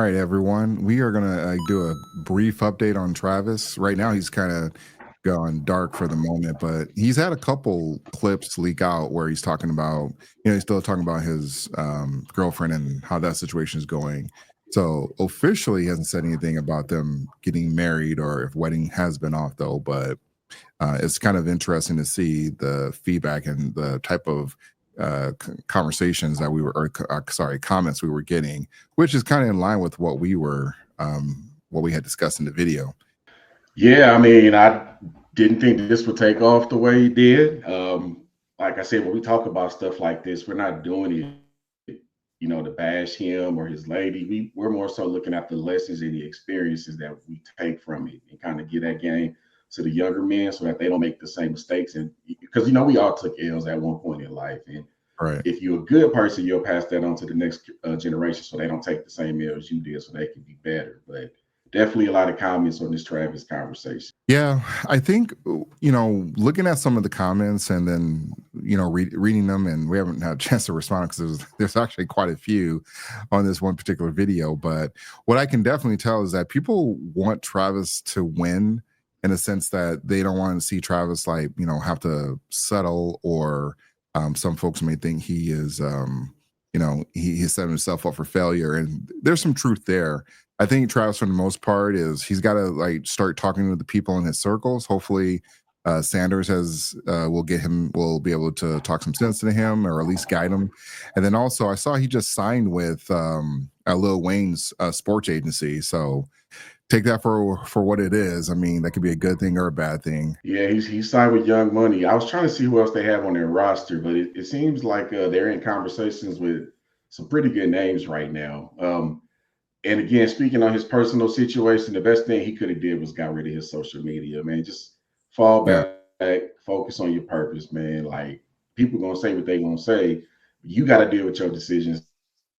right, everyone. We are gonna do a brief update on Travis. Right now, he's kind of gone dark for the moment, but he's had a couple clips leak out where he's talking about, he's still talking about his girlfriend and how that situation is going. So officially, he hasn't said anything about them getting married or if wedding has been off though. But it's kind of interesting to see the feedback and the type of conversations that we were, or sorry, comments we were getting, which is kind of in line with what we had discussed in the video. Yeah, I mean, I didn't think this would take off the way it did. Like I said, when we talk about stuff like this, we're not doing it, to bash him or his lady. We're more so looking at the lessons and the experiences that we take from it and kind of get that game to the younger men so that they don't make the same mistakes. And because we all took L's at one point in life, and Right. if you're a good person, you'll pass that on to the next generation so they don't take the same L's you did, so they can be better. But definitely a lot of comments on this Travis conversation. Yeah, I think looking at some of the comments and then reading them, and we haven't had a chance to respond because there's actually quite a few on this one particular video. But what I can definitely tell is that people want Travis to win in a sense that they don't want to see Travis have to settle, or some folks may think he is he set himself up for failure, and there's some truth there. I think Travis, for the most part, he's got to start talking to the people in his circles. Hopefully, Sanders will be able to talk some sense to him, or at least guide him. And then also, I saw he just signed with Lil Wayne's sports agency. So take that for what it is. I mean, that could be a good thing or a bad thing. Yeah, he's signed with Young Money. I was trying to see who else they have on their roster, but it seems like they're in conversations with some pretty good names right now. And again, speaking on his personal situation, the best thing he could have did was got rid of his social media, man. Just fall Yeah. back, focus on your purpose, man. Like, people gonna say what they gonna say. You got to deal with your decisions,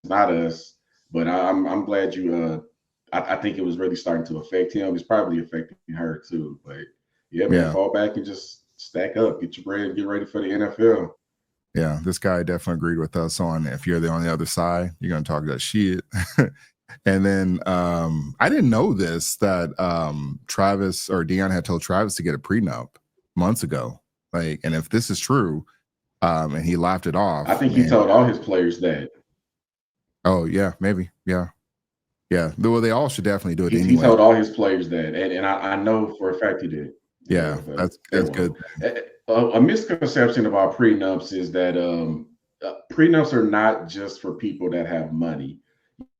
not us. But I'm glad you. I think it was really starting to affect him. It's probably affecting her too. But yeah, man, Yeah. fall back and just stack up, get your bread, get ready for the NFL. Yeah, this guy definitely agreed with us on if you're on the other side, you're gonna talk that shit. And then I didn't know this, that Travis or Deion had told Travis to get a prenup months ago. And if this is true, and he laughed it off. I think he told all his players that. Oh yeah, maybe. Yeah. Yeah. Well, they all should definitely do it He anyway. told all his players that, and I know for a fact he did. Yeah, that's good. A misconception about prenups is that prenups are not just for people that have money.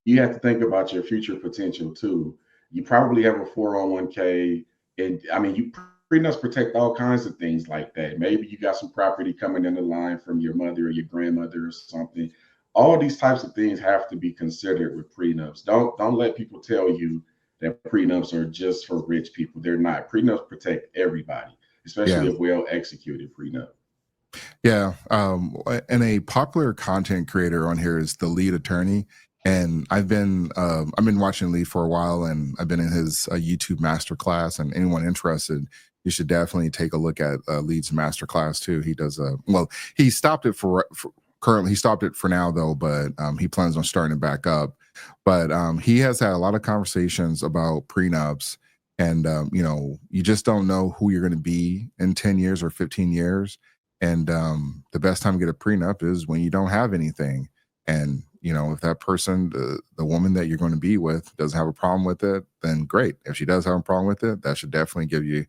You have to think about your future potential too. You probably have a 401k, and I mean, prenups protect all kinds of things like that. Maybe you got some property coming in the line from your mother or your grandmother or something. All these types of things have to be considered with prenups. Don't let people tell you that prenups are just for rich people. They're not. Prenups protect everybody, especially a well executed prenup. Yeah. And a popular content creator on here is the lead attorney. And I've been watching Lee for a while, and I've been in his YouTube masterclass. And anyone interested, you should definitely take a look at Lee's masterclass too. He does he stopped it currently. He stopped it for now though, but he plans on starting it back up. But he has had a lot of conversations about prenups, and you just don't know who you're going to be in 10 years or 15 years. And the best time to get a prenup is when you don't have anything. And if that person, the woman that you're going to be with, doesn't have a problem with it, then great. If she does have a problem with it, that should definitely give you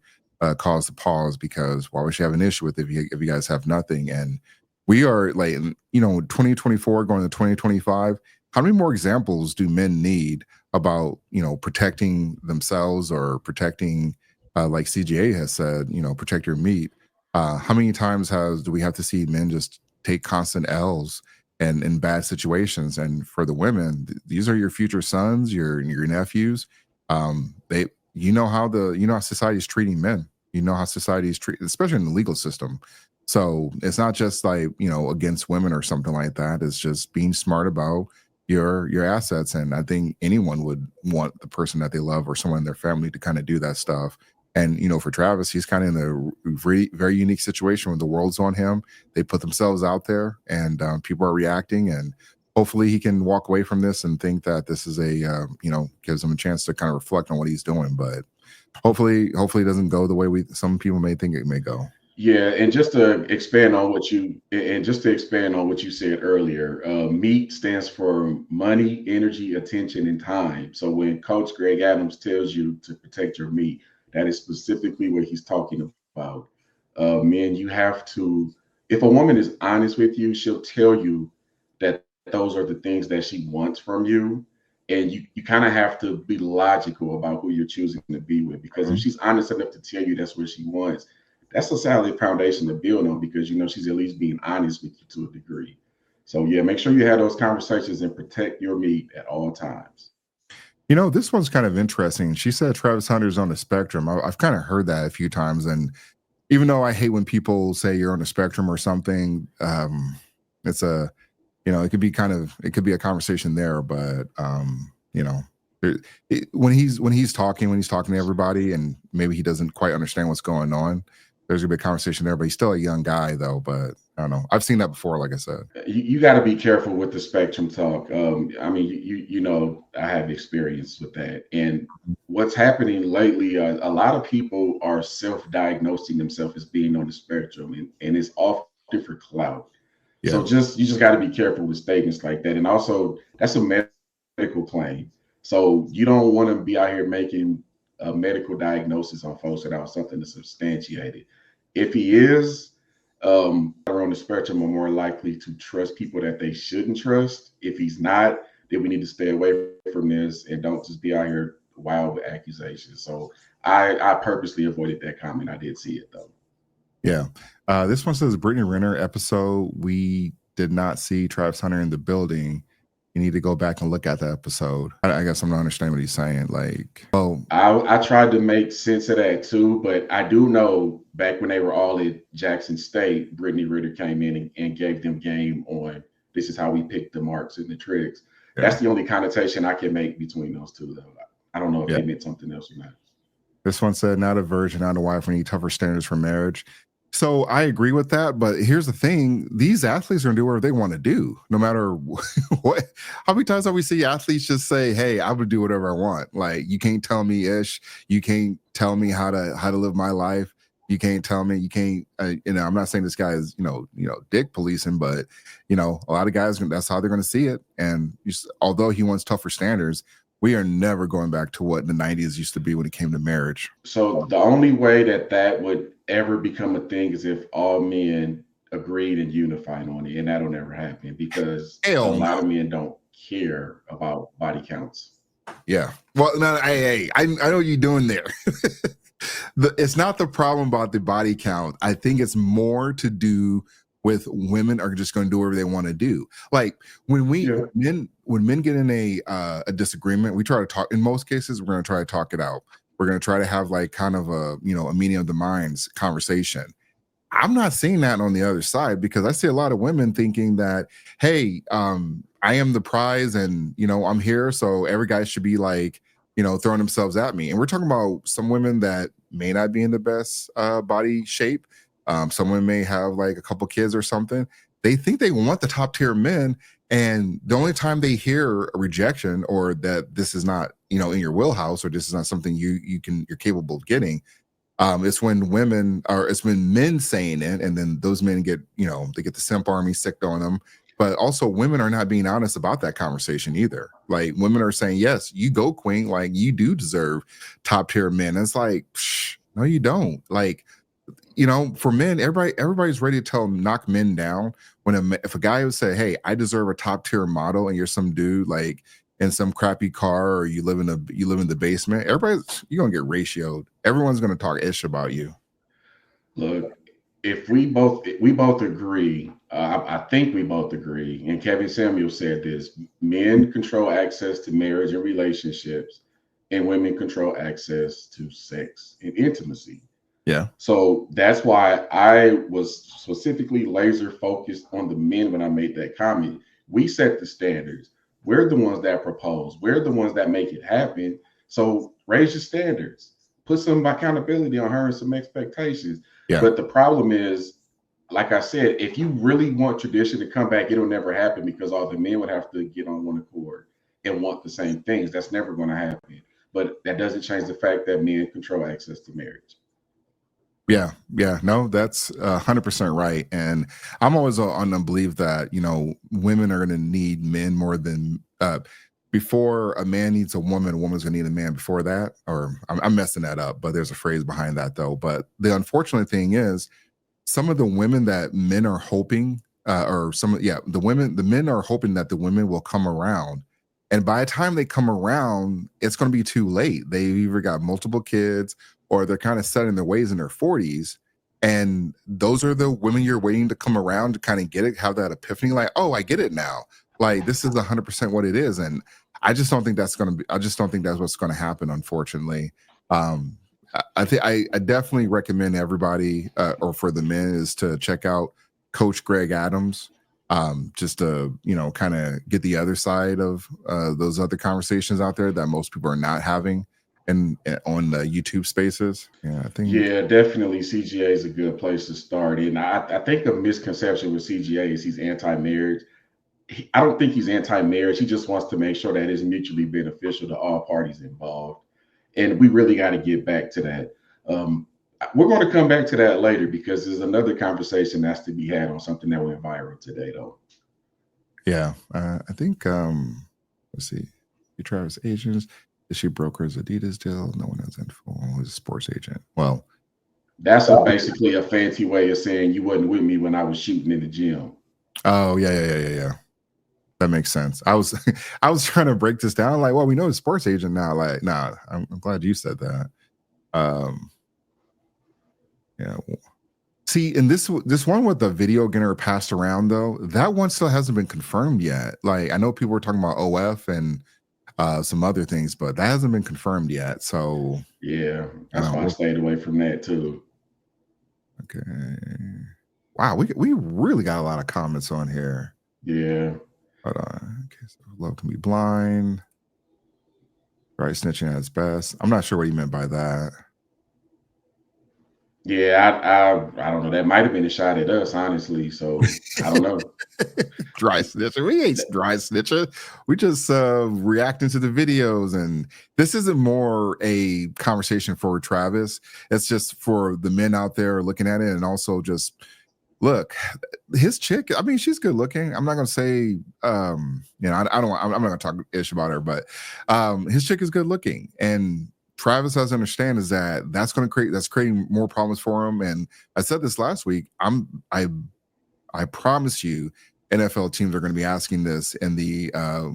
cause to pause, because why would she have an issue with it if you guys have nothing? And we are 2024 going to 2025. How many more examples do men need about protecting themselves, or protecting, like CGA has said, protect your meat? How many times do we have to see men just take constant L's and in bad situations? And for the women, these are your future sons, your nephews. How society is treating men. How society is treating, especially in the legal system. So it's not just against women or something like that. It's just being smart about your assets. And I think anyone would want the person that they love or someone in their family to kind of do that stuff. And for Travis, he's kind of in a very, very unique situation when the world's on him. They put themselves out there, and people are reacting. And hopefully he can walk away from this and think that this is a gives him a chance to kind of reflect on what he's doing. But hopefully it doesn't go the way some people may think it may go. Yeah, and just to expand on what you said earlier, MEAT stands for money, energy, attention, and time. So when Coach Greg Adams tells you to protect your meat, that is specifically what he's talking about. Men, you have to. If a woman is honest with you, she'll tell you that those are the things that she wants from you, and you kind of have to be logical about who you're choosing to be with. Because if she's honest enough to tell you that's what she wants, that's a solid foundation to build on, because she's at least being honest with you to a degree. So yeah, make sure you have those conversations and protect your meat at all times. This one's kind of interesting. She said Travis Hunter's on the spectrum. I've kind of heard that a few times, and even though I hate when people say you're on the spectrum or something, it's it could be a conversation there, but when he's talking to everybody, and maybe he doesn't quite understand what's going on, there's gonna be a conversation there. But he's still a young guy, though. But I don't know. I've seen that before, like I said. You got to be careful with the spectrum talk. I mean, I have experience with that, and what's happening lately, a lot of people are self-diagnosing themselves as being on the spectrum, and it's often for clout. Yeah. So you just got to be careful with statements like that. And also, that's a medical claim. So you don't want to be out here making a medical diagnosis on folks without something to substantiate it. If he is on the spectrum, are more likely to trust people that they shouldn't trust. If he's not, then we need to stay away from this and don't just be out here wild with accusations. So I purposely avoided that comment. I did see it though. Yeah. This one says Brittany Renner episode. We did not see Travis Hunter in the building. You need to go back and look at that episode. I guess I'm not understanding what he's saying. I tried to make sense of that too, but I do know back when they were all at Jackson State, Brittany Renner came in and gave them game on this is how we pick the marks and the tricks. Yeah. That's the only connotation I can make between those two, though. I don't know if they meant something else or not. This one said, not a virgin, not a wife, we need tougher standards for marriage. So I agree with that, but here's the thing. These athletes are going to do whatever they want to do, no matter what. How many times have we see athletes just say, hey, I would do whatever I want. Like, you can't tell me ish. You can't tell me how to live my life. You can't tell me, you can't, I'm not saying this guy is, dick policing, but, a lot of guys, that's how they're going to see it. And although he wants tougher standards, we are never going back to what the 90s used to be when it came to marriage. So the only way that would ever become a thing is if all men agreed and unified on it, and that'll never happen because a lot of men don't care about body counts. Yeah. Well, no, I know what you're doing there. It's not the problem about the body count. I think it's more to do with women are just going to do whatever they want to do. Like when men get in a disagreement, we try to talk. In most cases, we're going to try to talk it out. We're going to try to have like kind of a meeting of the minds conversation. I'm not seeing that on the other side because I see a lot of women thinking that, hey, I am the prize and I'm here, so every guy should be like throwing themselves at me. And we're talking about some women that may not be in the best body shape. Some women may have like a couple kids or something. They think they want the top tier men, and the only time they hear a rejection or that this is not in your wheelhouse or this is not something you're capable of getting, it's when men saying it, and then those men get they get the simp army sicked on them. But also women are not being honest about that conversation either. Like women are saying, yes, you go queen, like you do deserve top tier men. And it's like, no, you don't. Like, for men, everybody's ready to knock men down. If a guy would say, hey, I deserve a top tier model, and you're some dude like in some crappy car, or you live in the basement, you're gonna get ratioed. Everyone's gonna talk ish about you. Look, if we both agree, I think we both agree, and Kevin Samuel said this: men control access to marriage and relationships, and women control access to sex and intimacy. Yeah. So that's why I was specifically laser focused on the men when I made that comment. We set the standards. We're the ones that propose. We're the ones that make it happen. So raise your standards. Put some accountability on her and some expectations. Yeah. But the problem is like I said, if you really want tradition to come back, it'll never happen because all the men would have to get on one accord and want the same things. That's never going to happen. But that doesn't change the fact that men control access to marriage. Yeah, yeah, no, that's 100% right. And I'm always on the belief that, you know, women are going to need men more than before a man needs a woman's going to need a man before that. Or I'm messing that up, but there's a phrase behind that though. But the unfortunate thing is, some of the women that men are hoping, the men are hoping that the women will come around. And by the time they come around, it's going to be too late. They've either got multiple kids or they're kind of set in their ways in their 40s. And those are the women you're waiting to come around to kind of get it, have that epiphany, like, oh, I get it now. Like, this is 100% what it is. And I just don't think that's going to be, I just don't think that's what's going to happen, unfortunately. I think I definitely recommend everybody, or for the men, is to check out Coach Greg Adams, just to, you know, kind of get the other side of those other conversations out there that most people are not having and on the YouTube spaces. Yeah, I think. Yeah, definitely CGA is a good place to start. And I think the misconception with CGA is he's anti-marriage. I don't think he's anti-marriage. He just wants to make sure that it's mutually beneficial to all parties involved. And we really got to get back to that. We're going to come back to that later because there's another conversation that's to be had on something that went viral today, though. Yeah, I think, let's see, Travis agents. Is she broker's Adidas deal? No one has info. Who's a sports agent? Well, that's basically a fancy way of saying you wasn't with me when I was shooting in the gym. Oh, yeah. That makes sense. I was trying to break this down. Like, well, we know the sports agent now. Like, nah, I'm glad you said that. Yeah. See, and this one with the video getting passed around though, that one still hasn't been confirmed yet. Like, I know people were talking about OF and some other things, but that hasn't been confirmed yet. So yeah, that's why I stayed away from that too. Okay. Wow, we really got a lot of comments on here. Yeah. Hold on. Okay, so love can be blind. Right, snitching at its best. I'm not sure what you meant by that. Yeah, I don't know. That might have been a shot at us, honestly. So I don't know. Dry snitcher. We ain't dry snitcher. We just reacting to the videos, and this isn't more a conversation for Travis. It's just for the men out there looking at it, and also just look, his chick. I mean, she's good looking. I'm not gonna say, you know, I'm not gonna talk ish about her, but his chick is good looking, and Travis has to understand is that's creating more problems for him. And I said this last week. I promise you, NFL teams are going to be asking this in the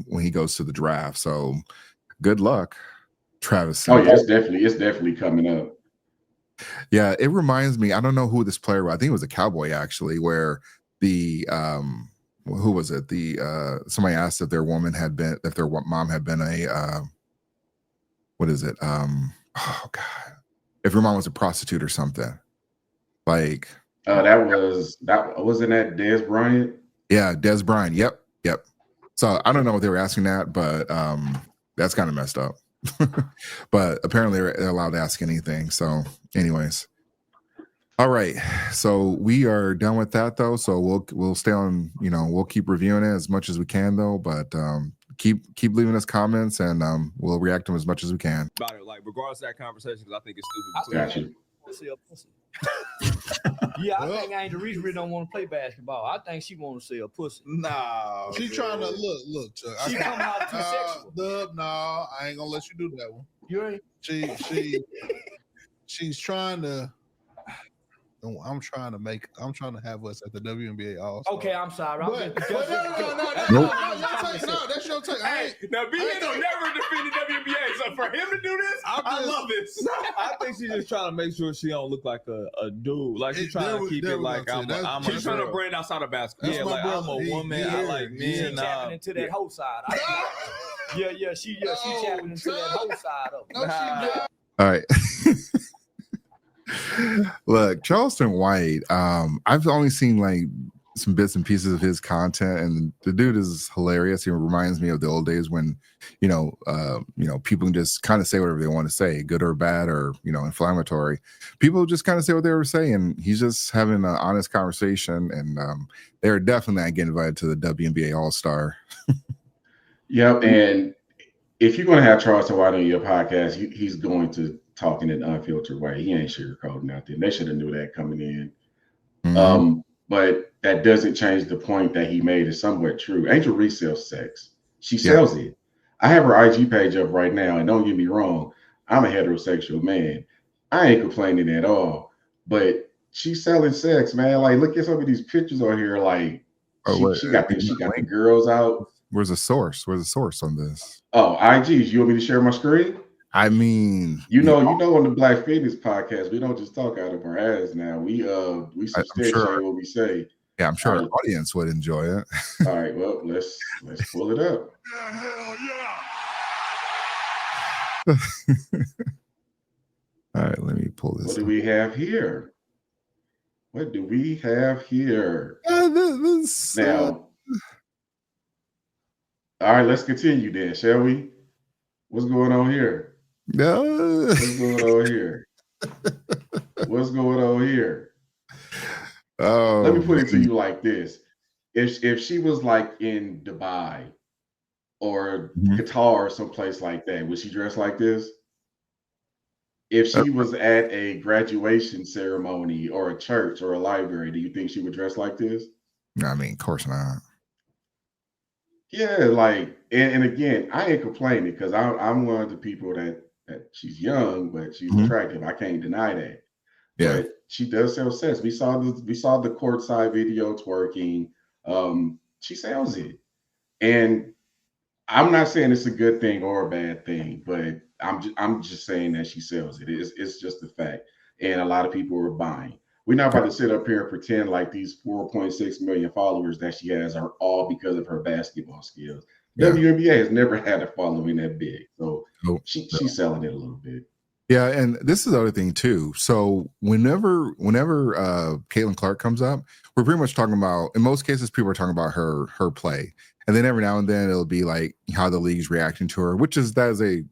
when he goes to the draft. So good luck, Travis. Oh yeah, it's definitely coming up. Yeah, it reminds me. I don't know who this player was. I think it was a Cowboy actually, where the who was it? The somebody asked if their mom had been a what is it? Oh God, if your mom was a prostitute or something, like. Wasn't that Dez Bryant? Yeah, Dez Bryant. Yep. So I don't know what they were asking that, but that's kind of messed up. But apparently they're allowed to ask anything. So, anyways, all right. So we are done with that though. So we'll stay on. You know, we'll keep reviewing it as much as we can though. But keep leaving us comments and we'll react to them as much as we can. About it, like regardless of that conversation, because I think it's stupid. Got you. Yeah, I think Angel Reese really don't want to play basketball. I think she want to see a pussy. No, she trying to look. Chuck, she coming out too sexual. Dub, no, I ain't gonna let you do that one. You ain't. She's trying to. I'm trying to have us at the WNBA All-Star. Okay, I'm sorry. No, that's your take. Now, BA don't never defend the WNBA, so for him to do this, I love this. I think she's just trying to make sure she don't look like a dude. Like she's trying to keep it like she's trying to brand outside of basketball. Yeah, like I'm a woman. I like men. She's tapping into that whole side. She tapping into that whole side of it. All right. Look, Charleston White, I've only seen like some bits and pieces of his content, and the dude is hilarious. He reminds me of the old days when, people can just kind of say whatever they want to say, good or bad or inflammatory. People just kind of say what they were saying. He's just having an honest conversation, and they're definitely not getting invited to the WNBA All Star. Yep, and if you're going to have Charleston White on your podcast, he's going to talk in an unfiltered way. He ain't sugarcoating nothing. They should have knew that coming in. Mm-hmm. But that doesn't change the point that he made is somewhat true. Angel Reese sells sex. She sells it. I have her IG page up right now, and don't get me wrong, I'm a heterosexual man. I ain't complaining at all. But she's selling sex, man. Like, look at some of these pictures on here. Like, she got the girls out. Where's the source? Where's the source on this? Oh, IGs. You want me to share my screen? I mean, you know, on the Black Fitness podcast, we don't just talk out of our ass now. We substantiate what we say. Yeah, I'm sure our audience would enjoy it. All right, well, let's pull it up. Hell yeah. All right, let me pull this. What do we have here? Now, all right, let's continue then, shall we? What's going on here? No. What's going on here? Oh, let me put it to you like this. If she was like in Dubai or Qatar or someplace like that, would she dress like this? If she was at a graduation ceremony or a church or a library, do you think she would dress like this? No, I mean, of course not. Yeah, like, and again, I ain't complaining because I'm one of the people that she's young, but she's attractive. I can't deny that. Yeah, but she does sell sex. We saw the courtside video twerking. She sells it, and I'm not saying it's a good thing or a bad thing, but I'm just saying that she sells it. It's just a fact, and a lot of people are buying. We're not about to sit up here and pretend like these 4.6 million followers that she has are all because of her basketball skills. Yeah. WNBA has never had a following that big, so she's selling it a little bit. Yeah, and this is the other thing too. So whenever Caitlin Clark comes up, we're pretty much talking about, in most cases, people are talking about her play, and then every now and then it'll be like how the league's reacting to her, that is a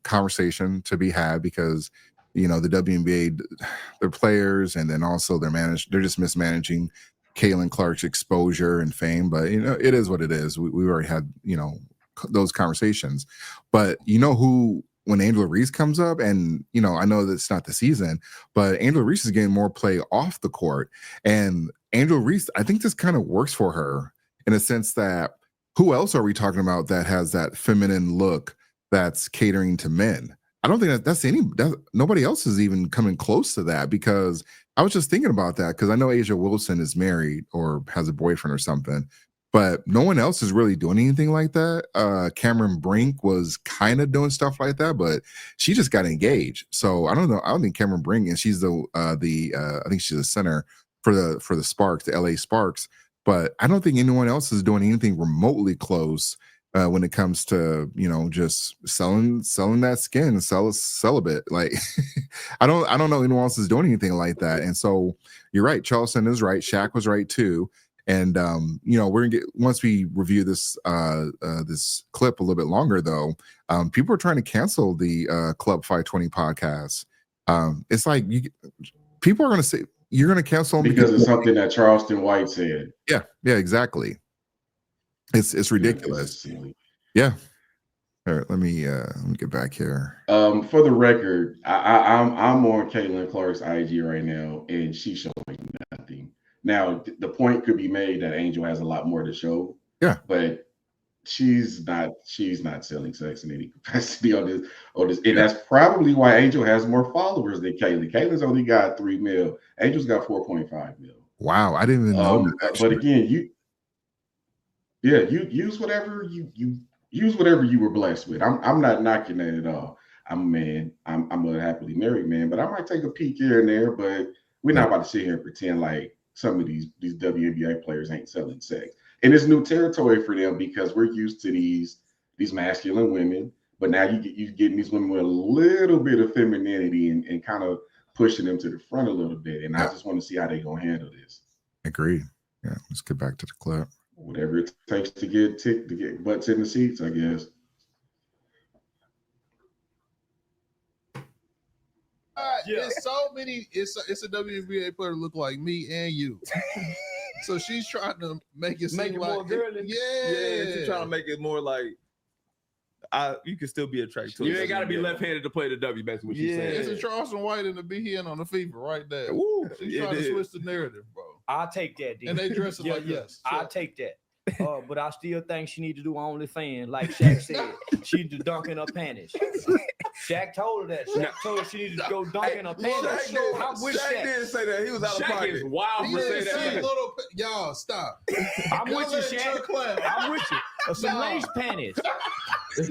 conversation to be had because the WNBA, their players, and then also they're just mismanaging Caitlin Clark's exposure and fame, but it is what it is. We already had those conversations, but who, when Angela Reese comes up, and I know that's not the season, but Angela Reese is getting more play off the court, and Angela Reese, I think this kind of works for her in a sense that who else are we talking about that has that feminine look that's catering to men? I don't think nobody else is even coming close to that, because I was just thinking about that because I know Asia Wilson is married or has a boyfriend or something, but no one else is really doing anything like that. Cameron Brink was kind of doing stuff like that, but she just got engaged. So I don't know. I don't think Cameron Brink, and she's I think she's a center for the Sparks, the LA Sparks, but I don't think anyone else is doing anything remotely close when it comes to just selling that skin, celibate. Like I don't know anyone else is doing anything like that. And so you're right, Charleston is right, Shaq was right too. And we're gonna get, once we review this this clip a little bit longer though, people are trying to cancel the Club 520 podcast. It's like people are gonna say you're gonna cancel them because it's something that Charleston White said. Yeah, exactly. It's ridiculous. Yeah. All right, let me get back here. For the record, I'm on Caitlin Clark's IG right now, and she's showing nothing. Now, the point could be made that Angel has a lot more to show. Yeah, but she's not selling sex in any capacity on this. And that's probably why Angel has more followers than Caitlin. Caitlin's only got 3 mil. Angel's got 4.5 mil. Wow, I didn't even know that. But again, you use whatever you were blessed with. I'm not knocking that at all. I'm a man. I'm a happily married man, but I might take a peek here and there. But we're not about to sit here and pretend like some of these WNBA players ain't selling sex. And it's new territory for them because we're used to these masculine women, but now you're getting these women with a little bit of femininity and kind of pushing them to the front a little bit. And I just want to see how they're gonna handle this. Agreed. Yeah, let's get back to the clip. Whatever it takes to get butts in the seats, I guess. It's so many. It's a WNBA player look like me and you. So she's trying to make it seem like more girly. Yeah, she's trying to make it more like you can still be attracted to. You ain't got to be left-handed to play the W. Basically, what she's saying. It's a Charleston White and a BN on the FIFA right there. Ooh, she's trying to switch the narrative, bro. I'll take that, dude. And they dress it like this. I'll take that. But I still think she need to do OnlyFans, like Shaq said. She need to dunk in her panties. Shaq told her that. Shaq told her she needed to go dunk in her panties. I'm with Shaq Shaq. didn't say that. He was out of Shaq pocket. is wild for saying that. Y'all stop. I'm with you, Shaq. I'm with you. Some lace panties.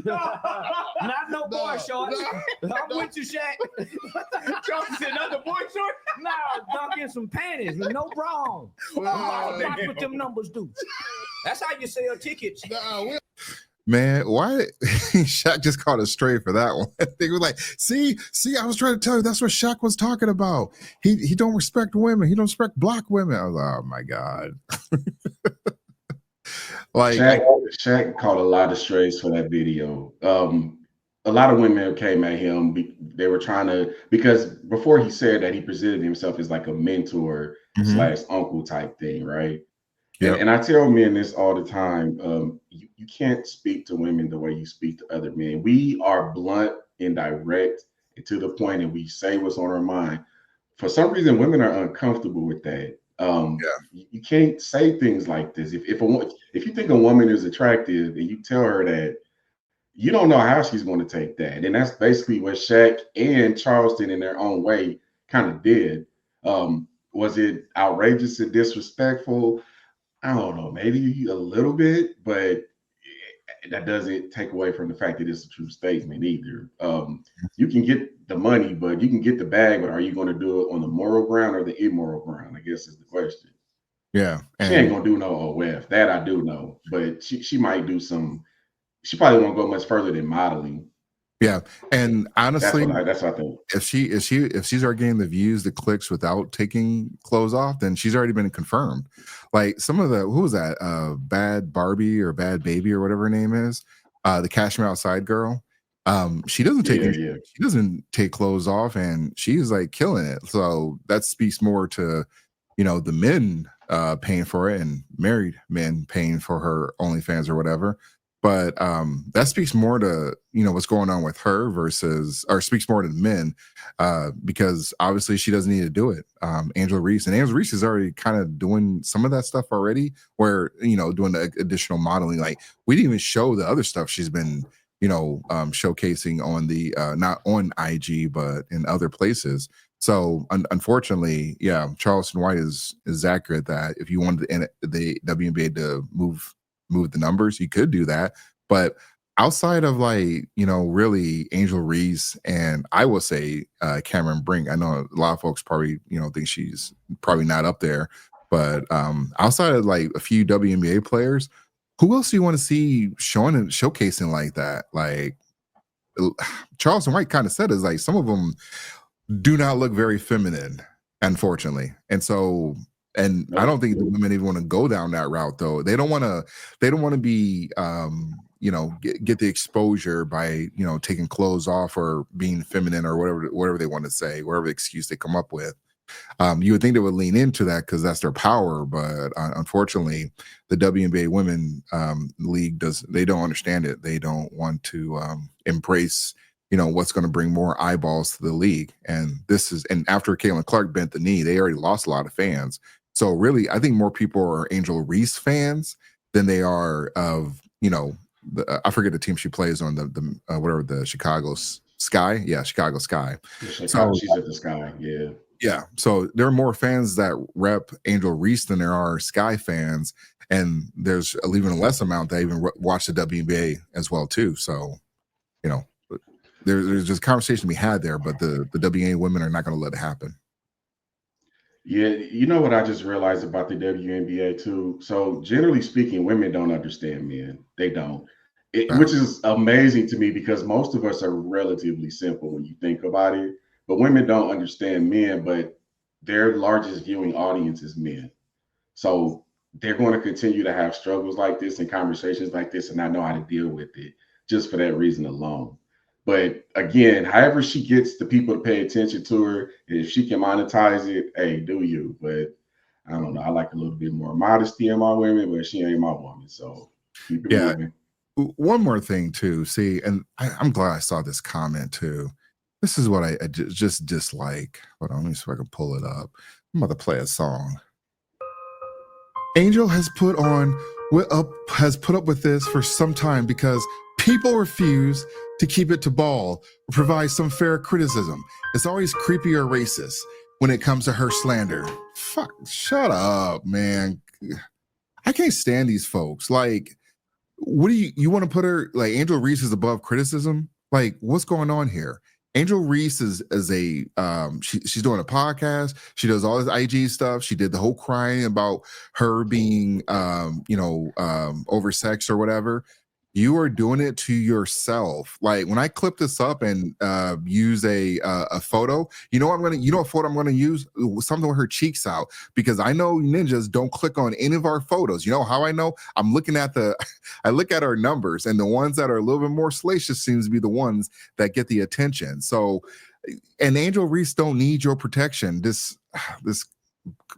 Not no boy shorts. I'm with you, Shaq. Charleston said, not the boy short? No, dunk in some panties with no bra. Watch what them numbers do. That's how you sell tickets. Man, why Shaq just caught us straight for that one? They were like, see, I was trying to tell you that's what Shaq was talking about. He don't respect women. He don't respect black women. I was like, oh my God. Like Shaq caught a lot of strays for that video. A lot of women came at him. They were trying to, because before he said that, he presented himself as like a mentor slash uncle type thing, right? Yep. And I tell men this all the time. You can't speak to women the way you speak to other men. We are blunt and direct and to the point, and we say what's on our mind. For some reason, women are uncomfortable with that. You can't say things like this. If you think a woman is attractive and you tell her that, you don't know how she's going to take that. And that's basically what Shaq and Charleston in their own way kind of did. Was it outrageous and disrespectful? I don't know, maybe a little bit, but that doesn't take away from the fact that it's a true statement either. You can get the money, but you can get the bag, but are you going to do it on the moral ground or the immoral ground? I guess is the question. Yeah. She ain't going to do no OF. That I do know, but she might do some. She probably won't go much further than modeling. Yeah, and honestly, that's what I think. If she's already getting the views, the clicks without taking clothes off, then she's already been confirmed. Like some of the who was that? Bad Barbie or Bad Baby or whatever her name is, the Cash Me Outside girl. She doesn't take she doesn't take clothes off, and she's like killing it. So that speaks more to the men paying for it and married men paying for her OnlyFans or whatever. But that speaks more to what's going on with her or speaks more to the men because obviously she doesn't need to do it. Angela Reese is already kind of doing some of that stuff already, where doing the additional modeling. Like we didn't even show the other stuff she's been showcasing on the not on IG but in other places. So unfortunately, yeah, Charleston White is accurate that if you wanted the WNBA to move the numbers, you could do that. But outside of really Angel Reese and I will say Cameron Brink, I know a lot of folks probably think she's probably not up there, but outside of like a few WNBA players, who else do you want to see showing and showcasing like that? Like Charleston White kind of said is like some of them do not look very feminine, unfortunately, and so. And I don't think the women even want to go down that route, though. They don't want to be, get the exposure by, taking clothes off or being feminine or whatever they want to say, whatever excuse they come up with. You would think they would lean into that because that's their power, but unfortunately, the WNBA Women League they don't understand it. They don't want to embrace. What's going to bring more eyeballs to the league. And after Caitlin Clark bent the knee, they already lost a lot of fans. So really, I think more people are Angel Reese fans than they are of, I forget the team she plays on, the Chicago Sky. Yeah, Chicago Sky. She's at the Sky, yeah. Yeah, so there are more fans that rep Angel Reese than there are Sky fans. And there's even less amount that even watch the WNBA as well, too. So, there's just conversation to be had there, but the WNBA women are not going to let it happen. Yeah, you know what I just realized about the WNBA too? So generally speaking, women don't understand men. They don't, which is amazing to me because most of us are relatively simple when you think about it. But women don't understand men, but their largest viewing audience is men. So they're going to continue to have struggles like this and conversations like this and not know how to deal with it just for that reason alone. But again, however she gets the people to pay attention to her, if she can monetize it, hey, do you? But I don't know. I like a little bit more modesty in my women, but she ain't my woman. So keep it Yeah. moving. One more thing too. See, and I'm glad I saw this comment too. This is what I just dislike. Hold on, let me see if I can pull it up. I'm about to play a song. Angel has put up with this for some time because people refuse to keep it to ball or provide some fair criticism. It's always creepy or racist when it comes to her slander. Fuck, shut up, man. I can't stand these folks. Like, what do you want to put her like? Angel Reese is above criticism. Like, what's going on here? Angel Reese is a she's doing a podcast. She does all this IG stuff. She did the whole crying about her being oversexed or whatever. You are doing it to yourself. Like when I clip this up and use a photo, you know what photo I'm gonna use? Something with her cheeks out, because I know ninjas don't click on any of our photos. You know how I know? I'm looking at I look at our numbers, and the ones that are a little bit more salacious seems to be the ones that get the attention. So, and Angel Reese don't need your protection. This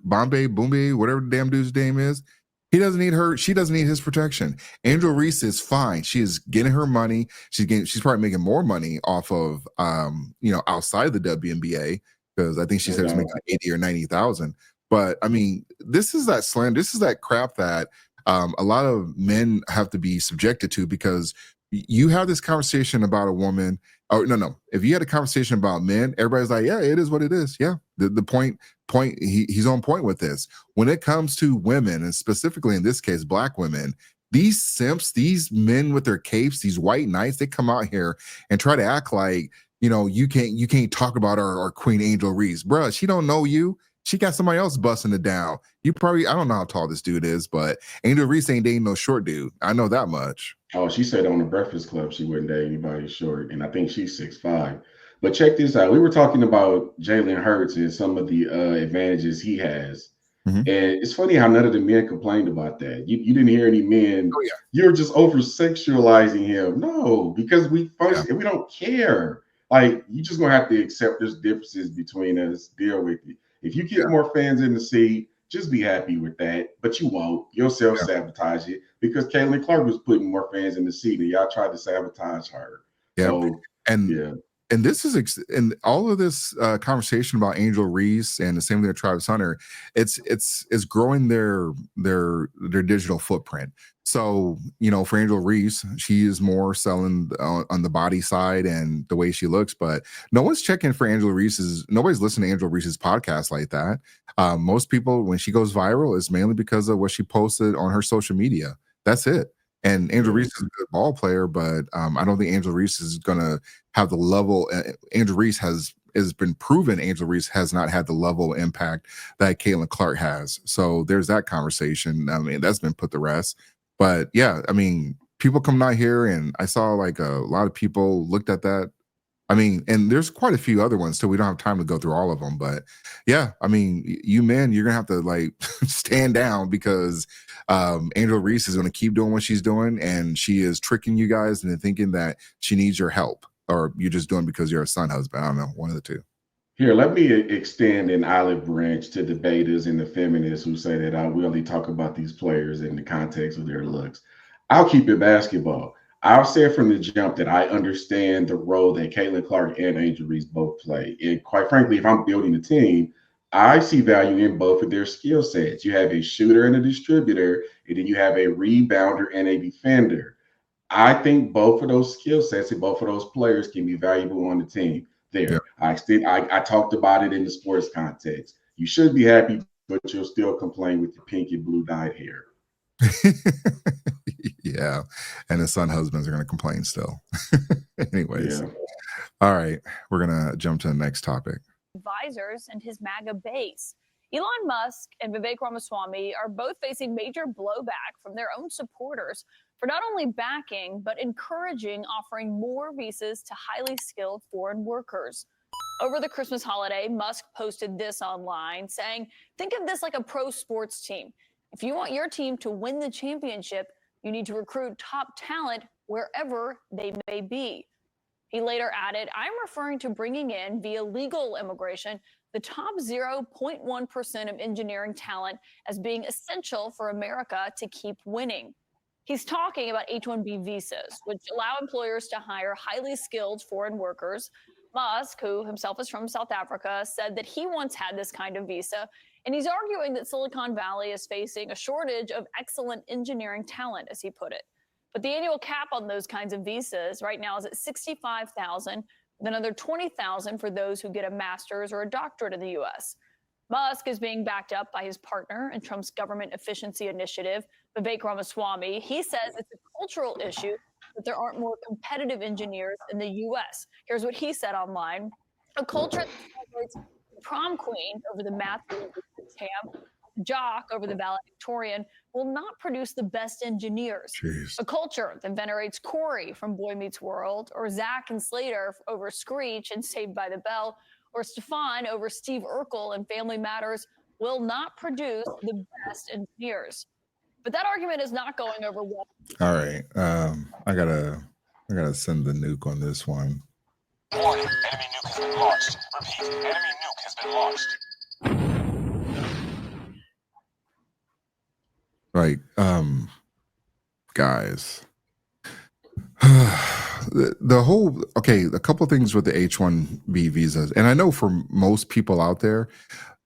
Bombay, whatever the damn dude's name is. He doesn't need her. She doesn't need his protection. Angel Reese is fine. She is getting her money. She's probably making more money off of outside the WNBA, because I think she said it's making like 80 or 90,000. But I mean, this is that slander. This is that crap that a lot of men have to be subjected to, because you have this conversation about a woman. Oh, no. If you had a conversation about men, everybody's like, yeah, it is what it is. Yeah. The point, he's on point with this. When it comes to women, and specifically in this case, black women, these simps, these men with their capes, these white knights, they come out here and try to act like, you can't talk about our Queen Angel Reese. Bruh, she don't know you. She got somebody else busting it down. I don't know how tall this dude is, but Angel Reese ain't dating no short dude. I know that much. Oh, she said on the Breakfast Club she wouldn't date anybody short, and I think she's 6'5". But check this out. We were talking about Jalen Hurts and some of the advantages he has. Mm-hmm. And it's funny how none of the men complained about that. You didn't hear any men. Oh, yeah. You're just over sexualizing him. No, because we don't care. Like, you just gonna have to accept there's differences between us, deal with it. If you get more fans in the seat, just be happy with that. But you won't. You'll self-sabotage it, because Caitlin Clark was putting more fans in the seat, and y'all tried to sabotage her. Yeah. So, and this is and all of this conversation about Angel Reese and the same thing with Travis Hunter, it's growing their digital footprint. So, for Angel Reese, she is more selling on the body side and the way she looks, but no one's checking for nobody's listening to Angel Reese's podcast like that. Most people, when she goes viral, is mainly because of what she posted on her social media. That's it. And Angel Reese is a good ball player, but I don't think Angel Reese is going to have the level. Angel Reese has been proven. Angel Reese has not had the level of impact that Caitlin Clark has. So there's that conversation. I mean, that's been put to rest. But yeah, I mean, people coming out here, and I saw like a lot of people looked at that. I mean, and there's quite a few other ones too. We don't have time to go through all of them, but yeah, I mean, you men, you're gonna have to like stand down, because Angel Reese is gonna keep doing what she's doing, and she is tricking you guys into thinking that she needs your help, or you're just doing because you're a son husband. I don't know, one of the two. Here, let me extend an olive branch to debaters and the feminists who say that we only talk about these players in the context of their looks. I'll keep it basketball. I'll say from the jump that I understand the role that Caitlin Clark and Angel Reese both play. And quite frankly, if I'm building a team, I see value in both of their skill sets. You have a shooter and a distributor, and then you have a rebounder and a defender. I think both of those skill sets and both of those players can be valuable on the team. There, yeah. I talked about it in the sports context. You should be happy, but you'll still complain with your pink and blue dyed hair. Yeah, and the son husbands are going to complain still. Anyways, All right, we're going to jump to the next topic. Advisors and his MAGA base. Elon Musk and Vivek Ramaswamy are both facing major blowback from their own supporters for not only backing, but encouraging offering more visas to highly skilled foreign workers. Over the Christmas holiday, Musk posted this online saying, think of this like a pro sports team. If you want your team to win the championship, you need to recruit top talent wherever they may be. He later added, I'm referring to bringing in, via legal immigration, the top 0.1% of engineering talent as being essential for America to keep winning. He's talking about H-1B visas, which allow employers to hire highly skilled foreign workers. Musk, who himself is from South Africa, said that he once had this kind of visa, and he's arguing that Silicon Valley is facing a shortage of excellent engineering talent, as he put it. But the annual cap on those kinds of visas right now is at $65,000, with another $20,000 for those who get a master's or a doctorate in the U.S. Musk is being backed up by his partner in Trump's government efficiency initiative, Vivek Ramaswamy. He says it's a cultural issue that there aren't more competitive engineers in the U.S. Here's what he said online. A culture that celebrates the prom queen over the math camp, jock over the valedictorian, will not produce the best engineers. Jeez. A culture that venerates Corey from Boy Meets World, or Zach and Slater over Screech and Saved by the Bell, or Stefan over Steve Urkel and Family Matters will not produce the best engineers. But that argument is not going over well. All right. I gotta send the nuke on this one. Warning, enemy nuke has been launched. Repeat, enemy nuke has been launched. Like, guys. The whole, okay, a couple of things with the H-1B visas. And I know for most people out there,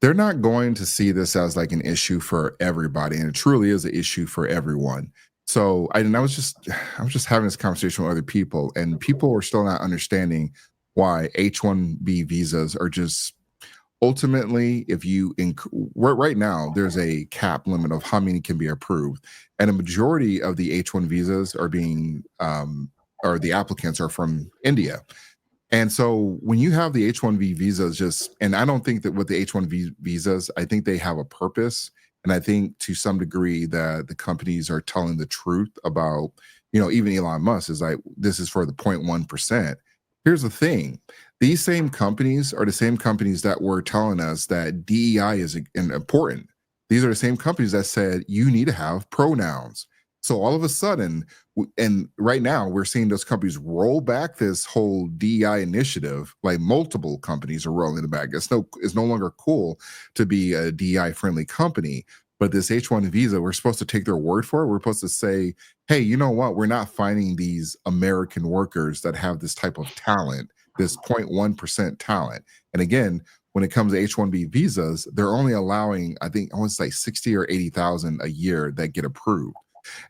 they're not going to see this as like an issue for everybody. And it truly is an issue for everyone. So I was just having this conversation with other people, and people are still not understanding why H-1B visas are just ultimately, if you right now, there's a cap limit of how many can be approved. And a majority of the H-1 visas are being or the applicants are from India. And so when you have the H-1B visas, and I don't think that with the H-1B visas, I think they have a purpose. And I think to some degree that the companies are telling the truth about, even Elon Musk is like, this is for the 0.1%. Here's the thing. These same companies are the same companies that were telling us that DEI is important. These are the same companies that said you need to have pronouns. So all of a sudden, and right now we're seeing those companies roll back this whole DEI initiative. Like multiple companies are rolling it back. It's no longer cool to be a DEI friendly company. But this H-1 visa, we're supposed to take their word for it. We're supposed to say, hey, you know what? We're not finding these American workers that have this type of talent, this 0.1% talent. And again, when it comes to H-1B visas, they're only allowing, I think, it's like 60 or 80,000 a year that get approved.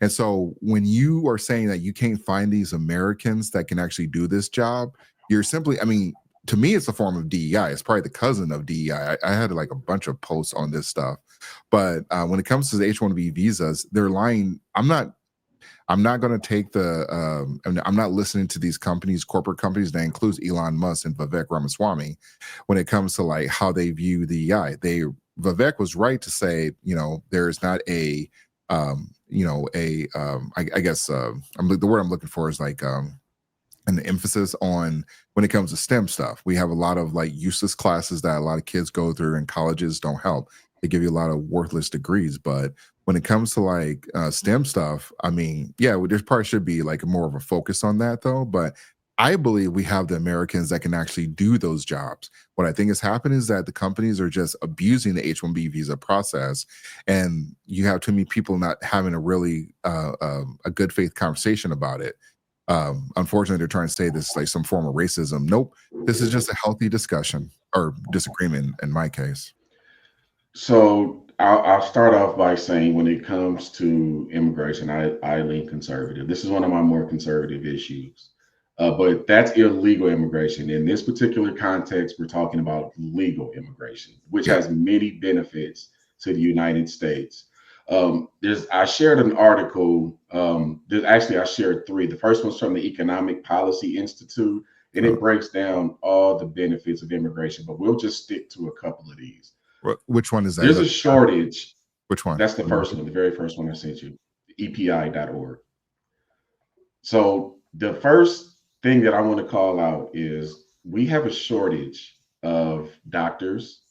And so when you are saying that you can't find these Americans that can actually do this job, you're simply, to me, it's a form of DEI. It's probably the cousin of DEI. I had like a bunch of posts on this stuff. But when it comes to the H-1B visas, they're lying. I'm not going to take I'm not listening to these companies, corporate companies, that includes Elon Musk and Vivek Ramaswamy, when it comes to like how they view DEI. Vivek was right to say, there's not a, I guess the word I'm looking for is like an emphasis on when it comes to STEM stuff. We have a lot of like useless classes that a lot of kids go through, and colleges don't help. They give you a lot of worthless degrees. But when it comes to like STEM stuff, there probably should be like more of a focus on that though. But I believe we have the Americans that can actually do those jobs. What I think has happened is that the companies are just abusing the H-1B visa process, and you have too many people not having a really a good faith conversation about it. Unfortunately, they're trying to say this is like some form of racism. Nope, this is just a healthy discussion or disagreement in my case. So I'll start off by saying, when it comes to immigration, I lean conservative. This is one of my more conservative issues. But that's illegal immigration. In this particular context, we're talking about legal immigration, which has many benefits to the United States. I shared an article. I shared three. The first one's from the Economic Policy Institute, and it breaks down all the benefits of immigration. But we'll just stick to a couple of these. Which one is that? There's a shortage. Which one? That's the first one, the very first one I sent you, epi.org. So the first thing that I want to call out is we have a shortage of doctors,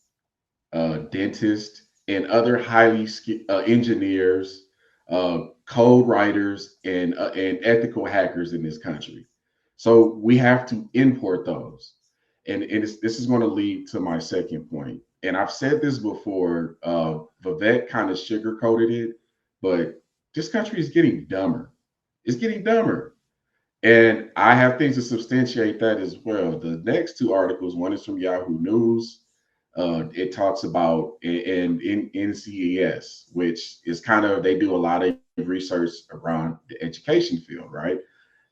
dentists, and other highly engineers, code writers, and ethical hackers in this country. So we have to import those. And this is going to lead to my second point. And I've said this before. Vivek kind of sugarcoated it, but this country is getting dumber. It's getting dumber. And I have things to substantiate that as well. The next two articles, one is from Yahoo News. It talks about in NCES, which is kind of, they do a lot of research around the education field, right?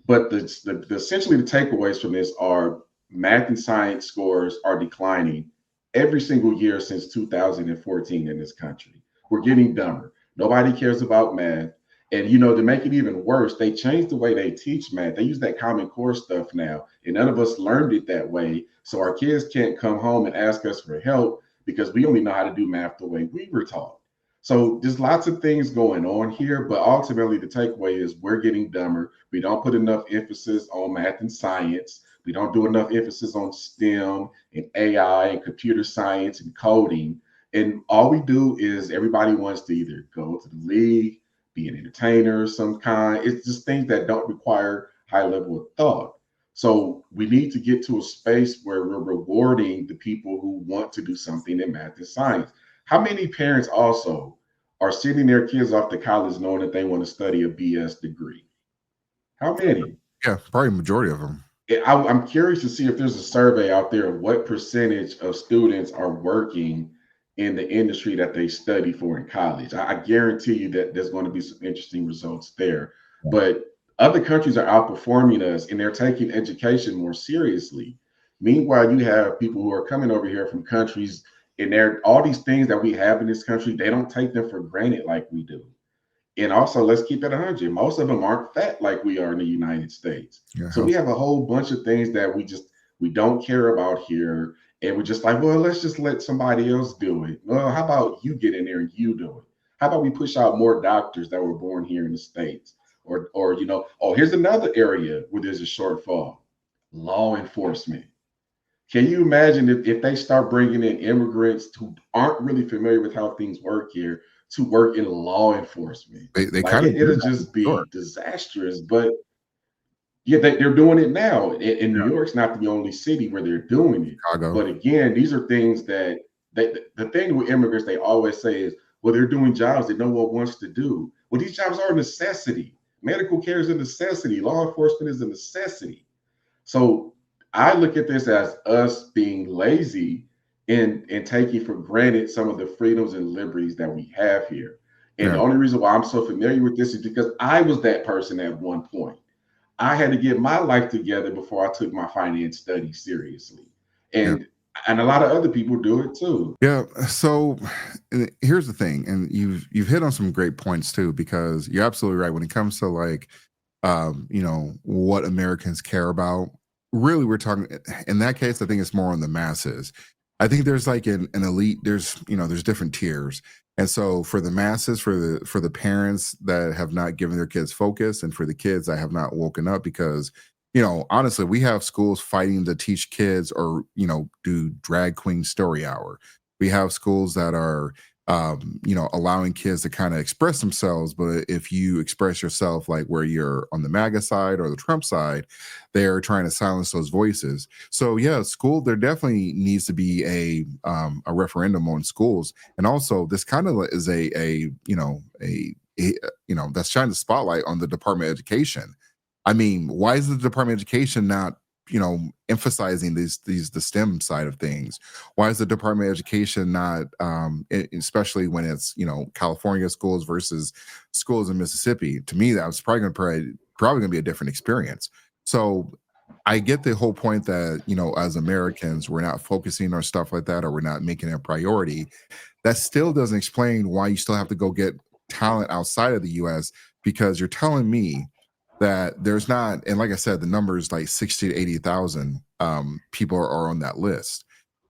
But essentially the takeaways from this are math and science scores are declining every single year since 2014 in this country. We're getting dumber. Nobody cares about math. And to make it even worse, they changed the way they teach math. They use that Common Core stuff now, and none of us learned it that way. So our kids can't come home and ask us for help because we only know how to do math the way we were taught. So there's lots of things going on here, but ultimately the takeaway is we're getting dumber. We don't put enough emphasis on math and science. We don't do enough emphasis on STEM and AI and computer science and coding. And all we do is everybody wants to either go to the league, be an entertainer of some kind. It's just things that don't require high level of thought. So we need to get to a space where we're rewarding the people who want to do something in math and science. How many parents also are sending their kids off to college knowing that they want to study a BS degree? How many? Yeah, probably majority of them. I'm curious to see if there's a survey out there of what percentage of students are working in the industry that they study for in college. I guarantee you that there's going to be some interesting results there. But other countries are outperforming us and they're taking education more seriously. Meanwhile, you have people who are coming over here from countries and they're all these things that we have in this country, they don't take them for granted like we do. And also, let's keep it 100. Most of them aren't fat like we are in the United States. Yeah. So we have a whole bunch of things that we don't care about here. And we're just like, well, let's just let somebody else do it. Well, how about you get in there and you do it? How about we push out more doctors that were born here in the States? Or here's another area where there's a shortfall: law enforcement. Can you imagine if they start bringing in immigrants who aren't really familiar with how things work here to work in law enforcement? They kind of it'll just be disastrous. But yeah, they're doing it now. And New York's not the only city where they're doing it. Chicago. But again, these are things that the thing with immigrants, they always say is, well, they're doing jobs that no one wants to do. Well, these jobs are a necessity. Medical care is a necessity. Law enforcement is a necessity. So I look at this as us being lazy and taking for granted some of the freedoms and liberties that we have here. And the only reason why I'm so familiar with this is because I was that person at one point. I had to get my life together before I took my finance studies seriously. And a lot of other people do it too. Yeah. So here's the thing, and you've hit on some great points too, because you're absolutely right when it comes to what Americans care about. Really, we're talking in that case, I think it's more on the masses. I think there's like an elite, there's different tiers. And so for the masses, for the parents that have not given their kids focus, and for the kids that have not woken up, because honestly, we have schools fighting to teach kids or do drag queen story hour. We have schools that are allowing kids to kind of express themselves, but if you express yourself like where you're on the MAGA side or the Trump side, they're trying to silence those voices. So yeah, school, there definitely needs to be a referendum on schools. And also this kind of is that's shining the spotlight on the Department of Education. I mean, why is the Department of Education not emphasizing the STEM side of things? Why is the Department of Education not, especially when it's California schools versus schools in Mississippi? To me, that was probably going to be a different experience. So I get the whole point that as Americans, we're not focusing on stuff like that, or we're not making it a priority. That still doesn't explain why you still have to go get talent outside of the U.S. because you're telling me that there's not, and like I said, the number is like 60 to 80,000 people are on that list.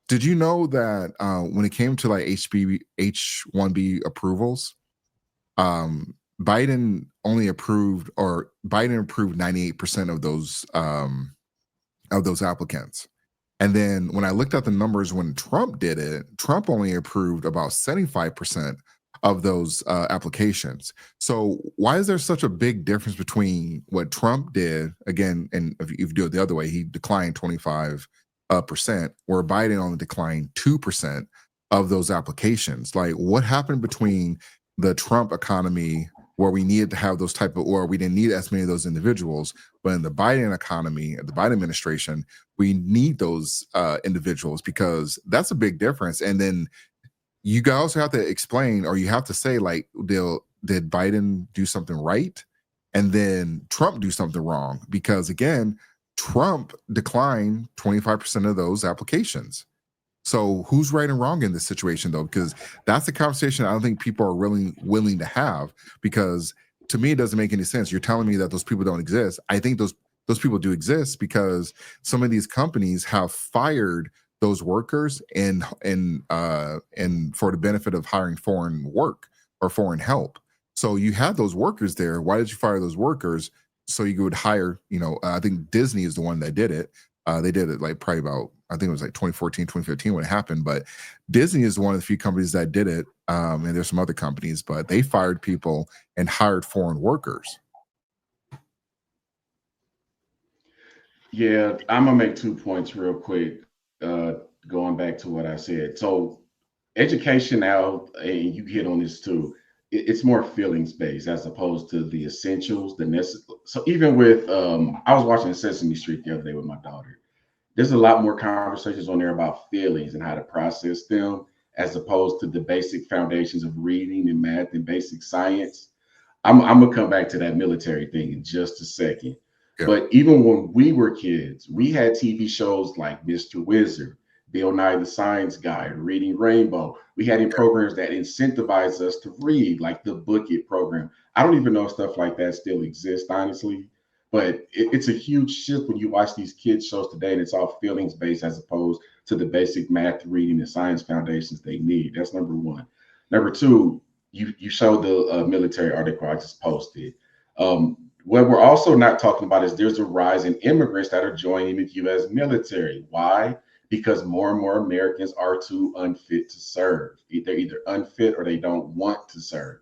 Did you know that when it came to like H-1B approvals, Biden approved 98% of those applicants. And then when I looked at the numbers when Trump did it, Trump only approved about 75% of those applications. So why is there such a big difference between what Trump did again, and if you do it the other way, he declined 25%, where Biden only declined 2% of those applications? Like, what happened between the Trump economy where we needed to have those type of, or we didn't need as many of those individuals, but in the Biden economy, the Biden administration, we need those individuals, because that's a big difference. And then you also have to explain, or you have to say, like, did Biden do something right, and then Trump do something wrong? Because again, Trump declined 25% of those applications. So who's right and wrong in this situation, though? Because that's the conversation I don't think people are really willing to have, because to me, it doesn't make any sense. You're telling me that those people don't exist. I think those people do exist, because some of these companies have fired those workers and for the benefit of hiring foreign work or foreign help. So you had those workers there. Why did you fire those workers? So you would hire, I think Disney is the one that did it. They did it like probably about, I think it was like 2014, 2015 when it happened. But Disney is one of the few companies that did it. And there's some other companies, but they fired people and hired foreign workers. Yeah, I'm gonna make 2 points real quick. Going back to what I said. So education now, and you hit on this too, it's more feelings based as opposed to the essentials, the necessary. So even with I was watching Sesame Street the other day with my daughter. There's a lot more conversations on there about feelings and how to process them, as opposed to the basic foundations of reading and math and basic science. I'm gonna come back to that military thing in just a second. Yeah. But even when we were kids, we had TV shows like Mr. Wizard, Bill Nye the Science Guy, Reading Rainbow. We had programs that incentivized us to read, like the Book It program. I don't even know if stuff like that still exists, honestly. But it's a huge shift when you watch these kids shows today, and it's all feelings based as opposed to the basic math, reading, and science foundations they need. That's number one. Number two, you showed the military article I just posted. What we're also not talking about is there's a rise in immigrants that are joining the U.S. military. Why? Because more and more Americans are too unfit to serve. They're either unfit or they don't want to serve.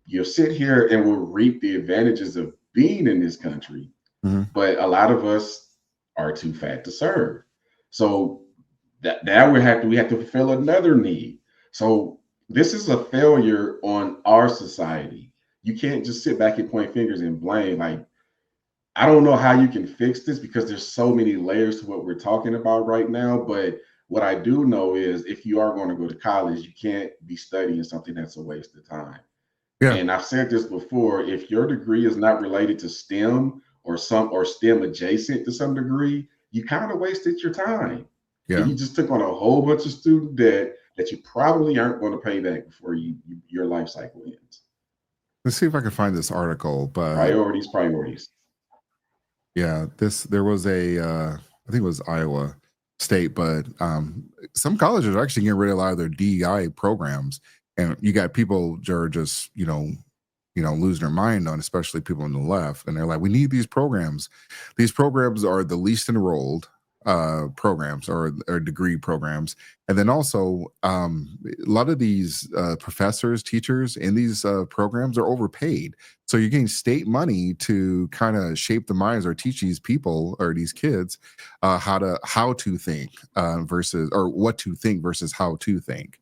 You'll sit here and will reap the advantages of being in this country, but a lot of us are too fat to serve. So that now we have to fulfill another need. So this is a failure on our society. You can't just sit back and point fingers and blame. Like, I don't know how you can fix this, because there's so many layers to what we're talking about right now. But what I do know is if you are going to go to college, you can't be studying something that's a waste of time. Yeah. And I've said this before, if your degree is not related to STEM or STEM adjacent to some degree, you kind of wasted your time. Yeah. And you just took on a whole bunch of student debt that you probably aren't going to pay back before your life cycle ends. Let's see if I can find this article. But priorities. Yeah, there was I think it was Iowa State, but some colleges are actually getting rid of a lot of their DEI programs. And you got people that are just, losing their mind on, especially people on the left. And they're like, we need these programs. These programs are the least enrolled programs or degree programs. And then also a lot of these professors, teachers in these programs are overpaid. So you're getting state money to kind of shape the minds or teach these people or these kids how to think versus, or what to think versus how to think.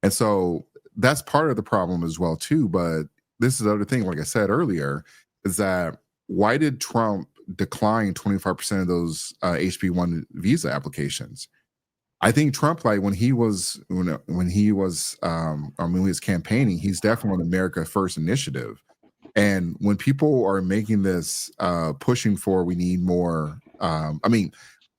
And so that's part of the problem as well too. But this is the other thing, like I said earlier, is that why did Trump decline 25% of those HB1 visa applications? I think Trump, like when he was campaigning, he's definitely on America First initiative. And when people are making this pushing for, we need more. I'm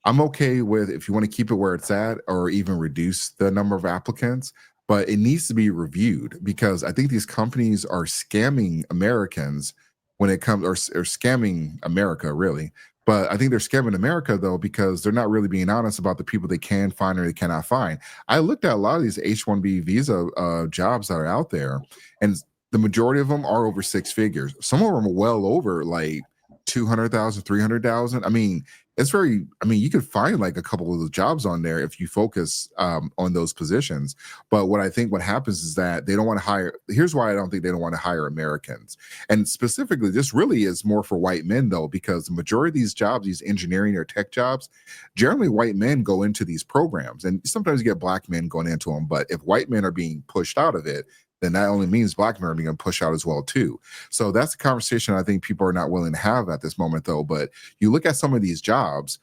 okay with if you want to keep it where it's at or even reduce the number of applicants, but it needs to be reviewed, because I think these companies are scamming Americans when it comes, or scamming America, really. But I think they're scamming America, though, because they're not really being honest about the people they can find or they cannot find. I looked at a lot of these H-1B visa jobs that are out there, and the majority of them are over six figures. Some of them are well over like 200,000, 300,000. I mean, I mean, you could find like a couple of the jobs on there if you focus on those positions. But what I think what happens is that they don't want to hire. Here's why I don't think they don't want to hire Americans. And specifically, this really is more for white men, though, because the majority of these jobs, these engineering or tech jobs, generally white men go into these programs. And sometimes you get black men going into them. But if white men are being pushed out of it, then that only means black men are being pushed out as well too. So that's a conversation I think people are not willing to have at this moment, though. But you look at some of these jobs,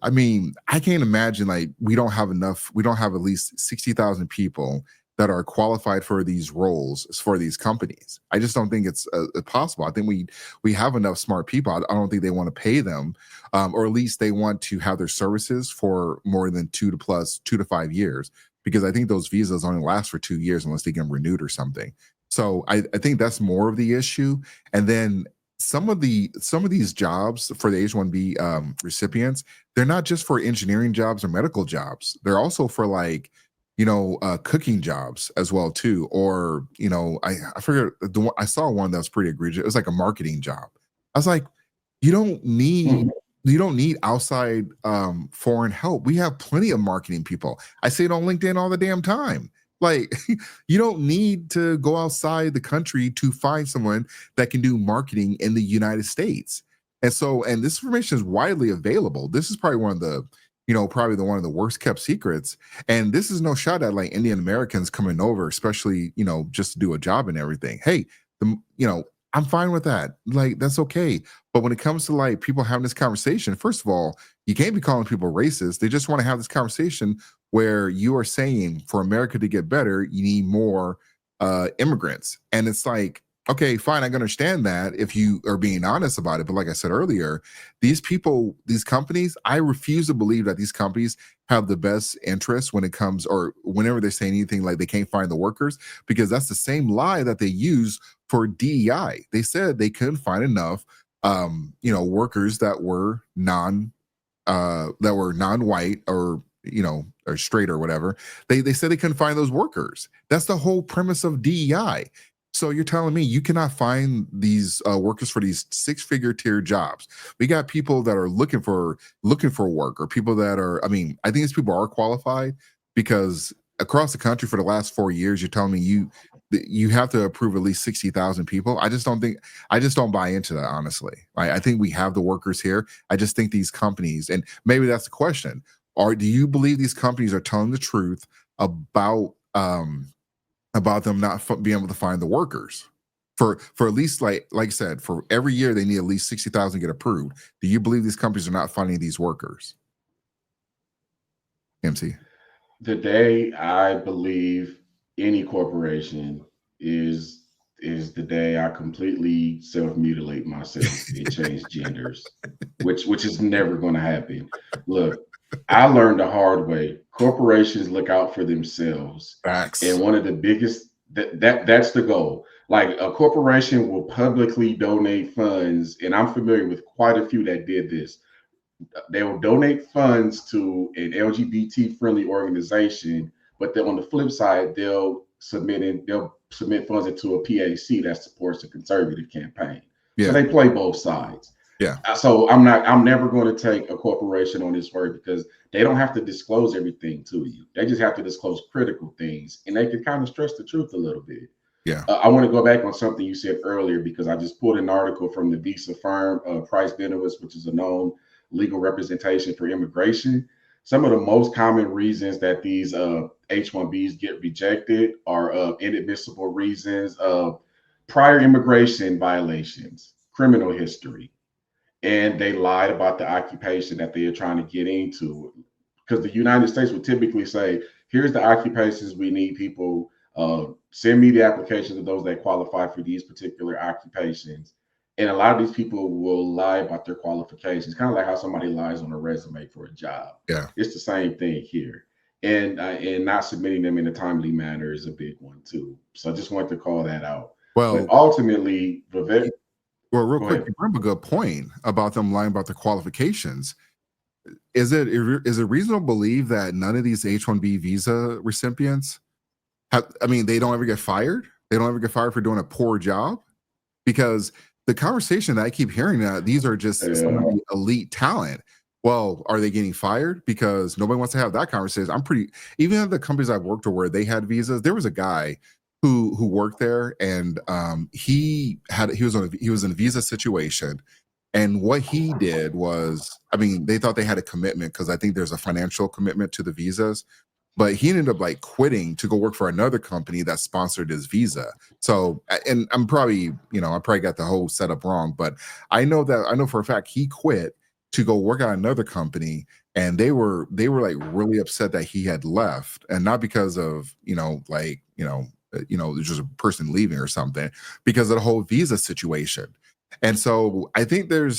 I mean, I can't imagine like we don't have at least 60,000 people that are qualified for these roles for these companies. I just don't think it's possible. I think we have enough smart people. I don't think they want to pay them, or at least they want to have their services for more than 2 to 5 years. Because I think those visas only last for 2 years unless they get renewed or something. So I think that's more of the issue. And then some of these jobs for the H-1B recipients, they're not just for engineering jobs or medical jobs. They're also for like, cooking jobs as well too. Or, I forget I saw one that was pretty egregious. It was like a marketing job. I was like, you don't need outside foreign help. We have plenty of marketing people. I say it on LinkedIn all the damn time. Like, you don't need to go outside the country to find someone that can do marketing in the United States. And this information is widely available. This is probably one of the worst kept secrets. And this is no shot at like Indian Americans coming over, especially, just to do a job and everything. Hey, I'm fine with that. Like, that's okay. But when it comes to like people having this conversation, first of all, you can't be calling people racist. They just want to have this conversation where you are saying for America to get better, you need more immigrants. And it's like, okay, fine, I can understand that if you are being honest about it. But like I said earlier, these companies, I refuse to believe that these companies have the best interest when it comes, or whenever they say anything like they can't find the workers, because that's the same lie that they use for DEI. They said they couldn't find enough, workers that were non-white or or straight or whatever. They said they couldn't find those workers. That's the whole premise of DEI. So you're telling me you cannot find these workers for these 6-figure tier jobs? We got people that are looking for work, or people that are. I mean, I think these people are qualified, because across the country for the last 4 years, you're telling me you have to approve at least 60,000 people. I just don't buy into that, honestly. I think we have the workers here. I just think these companies, and maybe that's the question, do you believe these companies are telling the truth about them not being able to find the workers for at least like I said, for every year they need at least 60,000 get approved. Do you believe these companies are not finding these workers? MC. The day I believe any corporation is the day I completely self-mutilate myself and change genders, which is never going to happen. Look, I learned the hard way. Corporations look out for themselves. Facts. And one of the biggest that's the goal. Like, a corporation will publicly donate funds, and I'm familiar with quite a few that did this. They will donate funds to an LGBT friendly organization, but then on the flip side, they'll submit funds into a PAC that supports a conservative campaign. Yeah. So they play both sides. Yeah. So I'm never going to take a corporation on this word, because they don't have to disclose everything to you. They just have to disclose critical things, and they can kind of stress the truth a little bit. Yeah. I want to go back on something you said earlier, because I just pulled an article from the visa firm, Price Benowitz, which is a known legal representation for immigration. Some of the most common reasons that these H-1Bs get rejected are inadmissible reasons of prior immigration violations, criminal history, and they lied about the occupation that they are trying to get into. Because the United States would typically say, here's the occupations we need people, send me the applications of those that qualify for these particular occupations. And a lot of these people will lie about their qualifications, kind of like how somebody lies on a resume for a job. Yeah, it's the same thing here. And not submitting them in a timely manner is a big one too. So I just wanted to call that out. Well, but ultimately, Vivek. Well, real quick, you bring up a good point about them lying about their qualifications. Is it reasonable to believe that none of these H-1B visa recipients they don't ever get fired? They don't ever get fired for doing a poor job? Because the conversation that I keep hearing, that these are just some of the elite talent. well, are they getting fired? Because nobody wants to have that conversation. Even at the companies I've worked where they had visas, there was a guy who worked there, and he was in a visa situation. And what he did was, I mean, they thought they had a commitment because I think there's a financial commitment to the visas, but he ended up like quitting to go work for another company that sponsored his visa. So, and I'm probably, I probably got the whole setup wrong, but I know for a fact he quit to go work at another company, and they were like really upset that he had left, and not because of there's just a person leaving or something, because of the whole visa situation. And so I think there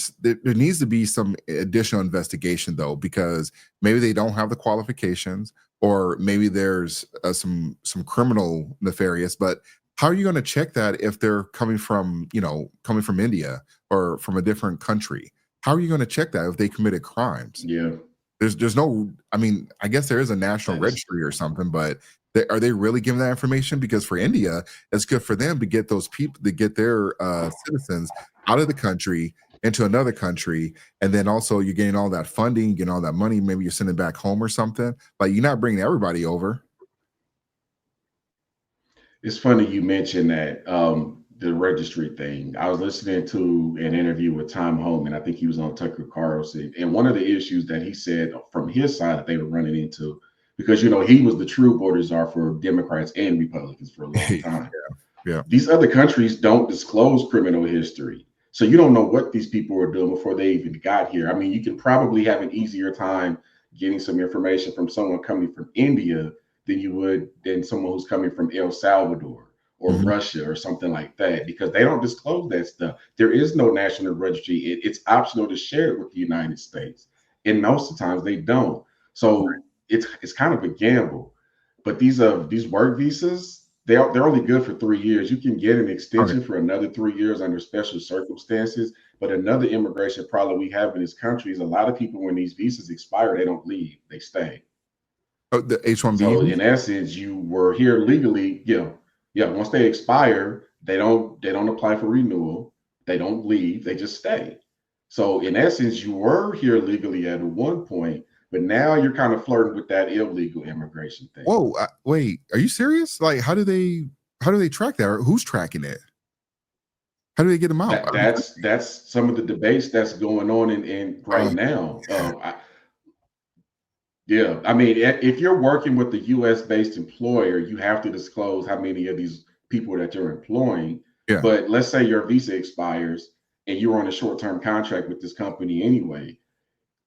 needs to be some additional investigation, though, because maybe they don't have the qualifications, or maybe there's some criminal nefarious. But how are you going to check that if they're coming from India or from a different country? How are you going to check that if they committed crimes? Yeah. There's no, I mean, I guess there is a national registry or something, but are they really giving that information? Because for India, it's good for them to get those people, to get their citizens out of the country into another country, and then also you're getting all that funding, getting all that money. Maybe you're sending back home or something. Like, you're not bringing everybody over. It's funny you mentioned that the registry thing. I was listening to an interview with Tom Homan. I think he was on Tucker Carlson, and one of the issues that he said from his side that they were running into, because he was the true border czar for Democrats and Republicans for a long time. Yeah. These other countries don't disclose criminal history, so you don't know what these people were doing before they even got here. I mean, you can probably have an easier time getting some information from someone coming from India than someone who's coming from El Salvador or Russia or something like that, because they don't disclose that stuff. There is no national registry. It's optional to share it with the United States, and most of the times they don't. So it's kind of a gamble. But these work visas, they're only good for 3 years. You can get an extension for another 3 years under special circumstances. But another immigration problem we have in this country is a lot of people, when these visas expire, they don't leave, they stay. Oh, the H-1B. So in essence, you were here legally. Yeah. Once they expire, they don't apply for renewal. They don't leave. They just stay. So in essence, you were here legally at one point, but now you're kind of flirting with that illegal immigration thing. Whoa, wait, are you serious? Like, how do they track that? Or who's tracking it? How do they get them out? That's some of the debates that's going on in right now. Yeah, I mean, if you're working with the U.S. based employer, you have to disclose how many of these people that you're employing. Yeah. But let's say your visa expires and you're on a short-term contract with this company anyway,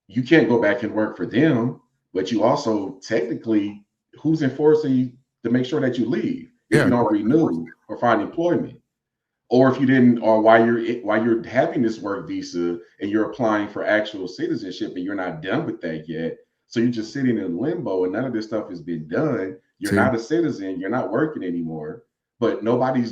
you can't go back and work for them. But you also technically, who's enforcing you to make sure that you leave if you don't renew or find employment, or if you didn't, or while you're having this work visa and you're applying for actual citizenship and you're not done with that yet. So you're just sitting in limbo and none of this stuff has been done. You're not a citizen. You're not working anymore. But nobody's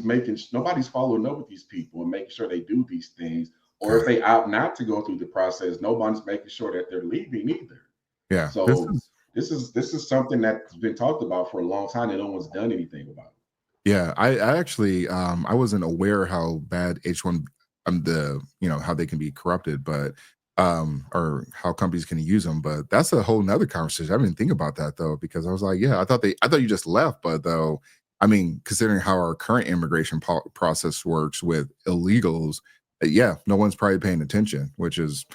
following up with these people and making sure they do these things. Or if they opt not to go through the process, nobody's making sure that they're leaving either. Yeah. So this is something that's been talked about for a long time and no one's done anything about it. Yeah, I actually I wasn't aware how bad H1 how they can be corrupted, but or how companies can use them, but that's a whole nother conversation. I didn't think about that though, because I was like, yeah, I thought you just left, but though, I mean, considering how our current immigration process works with illegals, yeah, no one's probably paying attention, which is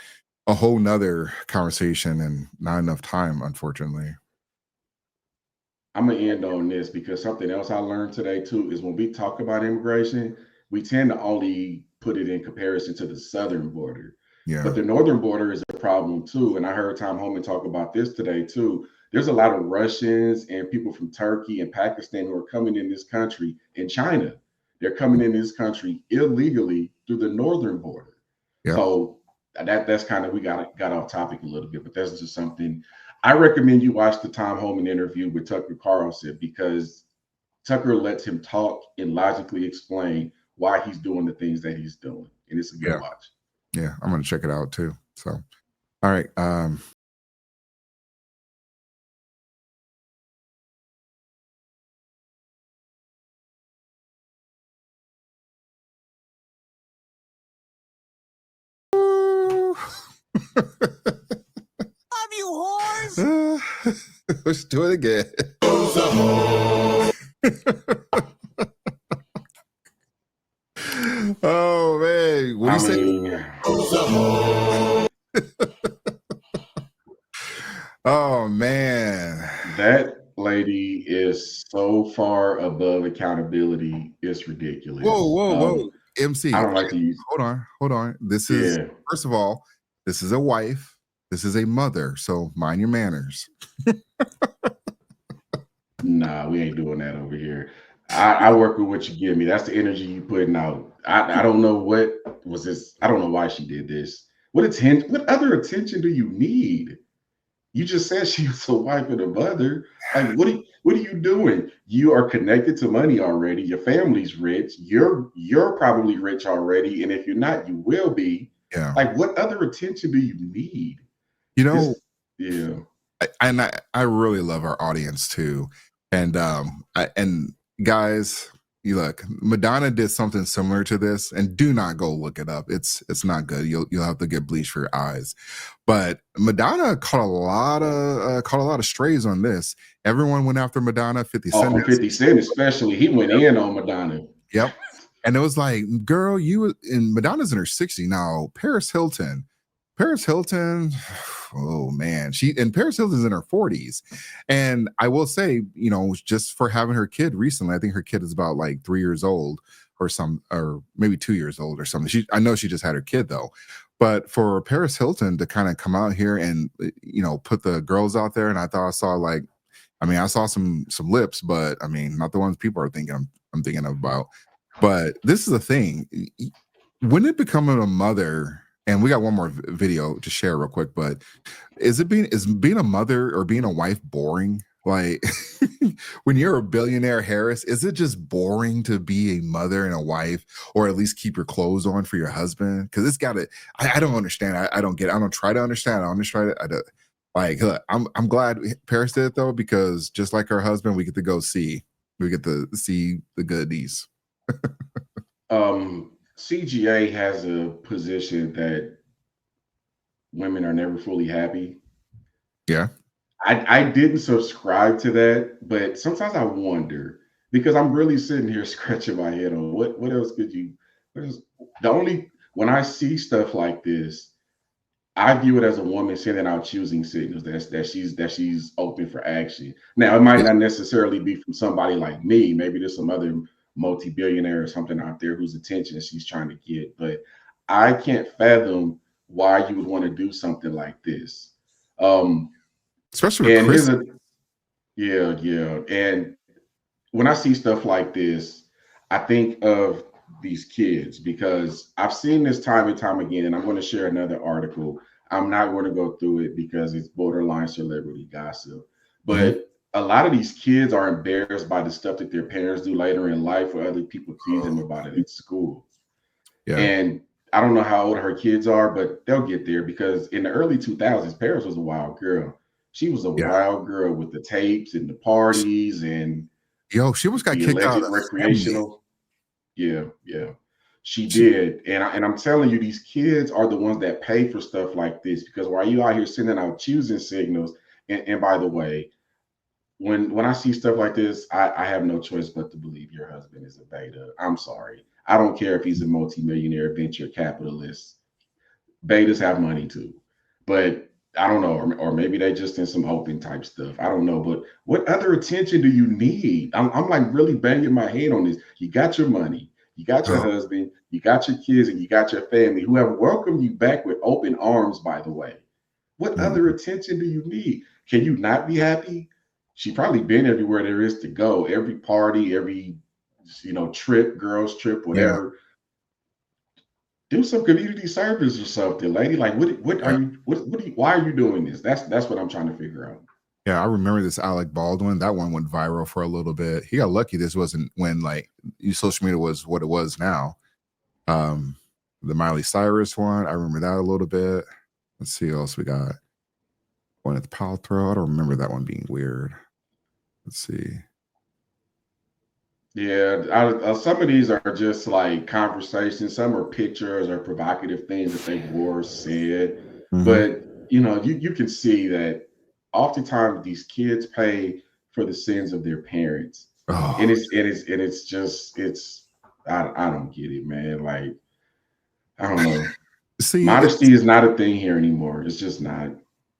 a whole nother conversation and not enough time, unfortunately. I'm gonna end on this because something else I learned today too is when we talk about immigration, we tend to only put it in comparison to the southern border. Yeah. But the northern border is a problem too. And I heard Tom Homan talk about this today too. There's a lot of Russians and people from Turkey and Pakistan who are coming in this country, and China. They're coming in this country illegally through the northern border. Yeah. So that's kind of, we got off topic a little bit, but that's just something. I recommend you watch the Tom Homan interview with Tucker Carlson, because Tucker lets him talk and logically explain why he's doing the things that he's doing. And it's a good watch. Yeah, I'm gonna check it out too. So, all right. Let's do it again. Oh man, what do you say? Oh man, that lady is so far above accountability. It's ridiculous. Whoa. MC, I don't like to use. Hold on. This is first of all, this is a wife. This is a mother. So mind your manners. Nah, we ain't doing that over here. I work with what you give me. That's the energy you putting out. I don't know what was this. I don't know why she did this. What other attention do you need? You just said she was a wife and a mother. Like, what are you doing? You are connected to money already. Your family's rich. You're probably rich already. And if you're not, you will be. Yeah. Like, what other attention do you need? You know, yeah. I really love our audience too. And guys, you look, Madonna did something similar to this, and do not go look it up. It's not good. You'll have to get bleach for your eyes. But Madonna caught a lot of strays on this. Everyone went after Madonna. 50 Cent. Oh, 50 Cent especially. He went in on Madonna. Yep. And it was like, girl, and Madonna's in her 60s now. Paris Hilton, oh man, Paris Hilton's in her 40s. And I will say, just for having her kid recently, I think her kid is about like 3 years old or maybe 2 years old or something. I know she just had her kid though. But for Paris Hilton to kind of come out here and, put the girls out there, and I thought I saw some lips, but I mean, not the ones people are thinking I'm thinking about. But this is the thing. When it becoming a mother, and we got one more video to share real quick, but is being a mother or being a wife boring? Like, when you're a billionaire, Harris, is it just boring to be a mother and a wife, or at least keep your clothes on for your husband? Because it's got to. I don't understand. I don't get it. I don't try to understand. I don't try to. I don't, like, look, I'm glad Paris did it though, because just like her husband, we get to see the goodies. CGA has a position that women are never fully happy. Yeah. I didn't subscribe to that, but sometimes I wonder, because I'm really sitting here scratching my head on what else could you, when I see stuff like this, I view it as a woman sending out choosing signals that she's open for action. Now, it might not necessarily be from somebody like me. Maybe there's some other multi-billionaire or something out there whose attention she's trying to get, but I can't fathom why you would want to do something like this. Especially with Chris. And when I see stuff like this, I think of these kids, because I've seen this time and time again, and I'm going to share another article. I'm not going to go through it because it's borderline celebrity gossip, but a lot of these kids are embarrassed by the stuff that their parents do later in life, or other people tease them about it at school. Yeah. And I don't know how old her kids are, but they'll get there, because in the early 2000s, Paris was a wild girl. She was a wild girl with the tapes and the parties, and she almost got kicked out of recreational. Yeah. She did. And I'm telling you, these kids are the ones that pay for stuff like this, because while you out here sending out choosing signals, and by the way, when I see stuff like this, I have no choice but to believe your husband is a beta. I'm sorry. I don't care if he's a multimillionaire venture capitalist. Betas have money too. But I don't know, or maybe they just in some open type stuff. I don't know. But what other attention do you need? I'm like really banging my head on this. You got your money, you got your husband, you got your kids, and you got your family, who have welcomed you back with open arms, by the way. What other attention do you need? Can you not be happy? She probably been everywhere there is to go, every party, every trip, girls trip, whatever. Do some community service or something, lady. Like, why are you doing this? That's what I'm trying to figure out. Yeah, I remember this Alec Baldwin. That one went viral for a little bit. He got lucky. This wasn't when social media was what it was now. The Miley Cyrus one, I remember that a little bit. Let's see what else we got. Gwyneth Paltrow. I don't remember that one being weird. Let's see. Yeah, some of these are just like conversations. Some are pictures or provocative things that they wore, said. But you can see that oftentimes these kids pay for the sins of their parents, and Oh, it's just I don't get it, man. Like I don't know. see, Modesty is not a thing here anymore. It's just not.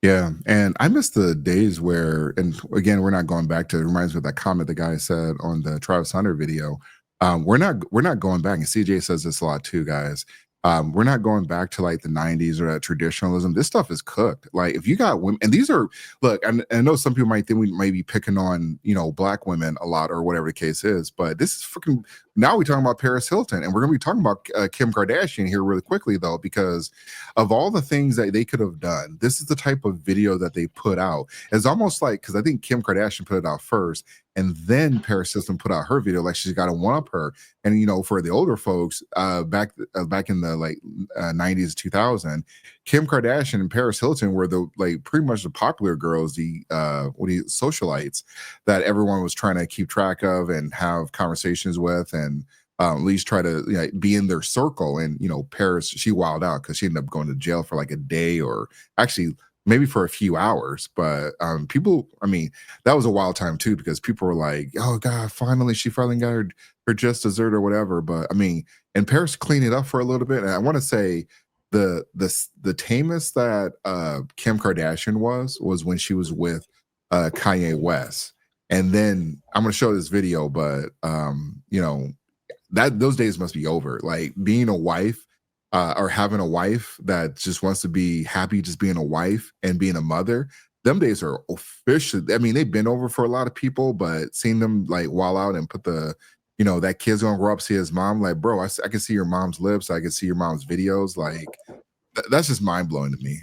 yeah, and I miss the days where, and again, we're not going back to. It reminds me of that comment the guy said on the Travis Hunter video. We're not going back, and CJ says this a lot too, guys. We're not going back to like the '90s or that traditionalism. This stuff is cooked. Like if you got women, and these are look. I know some people might think we might be picking on black women a lot or whatever the case is, but this is freaking. Now we're talking about Paris Hilton, and we're going to be talking about Kim Kardashian here really quickly though, because of all the things that they could have done, this is the type of video that they put out. It's almost like, because I think Kim Kardashian put it out first, and then Paris Hilton put out her video, like she's got to one up her. And for the older folks, back in the like 90s, 2000, Kim Kardashian and Paris Hilton were the like pretty much the popular girls, the socialites that everyone was trying to keep track of and have conversations with, and at least try to be in their circle. And Paris, she wilded out because she ended up going to jail for like a day, or actually maybe for a few hours. But people, I mean, that was a wild time too, because people were like, oh God, she finally got her just dessert or whatever. But I mean, and Paris cleaned it up for a little bit. And I want to say the tamest that Kim Kardashian was when she was with Kanye West. And then I'm going to show this video, but that those days must be over. Like being a wife or having a wife that just wants to be happy just being a wife and being a mother, them days are officially, I mean, they've been over for a lot of people, but seeing them like wall out and put the, that kid's gonna grow up, see his mom, like, bro, I can see your mom's lips, I can see your mom's videos. Like, that's just mind blowing to me.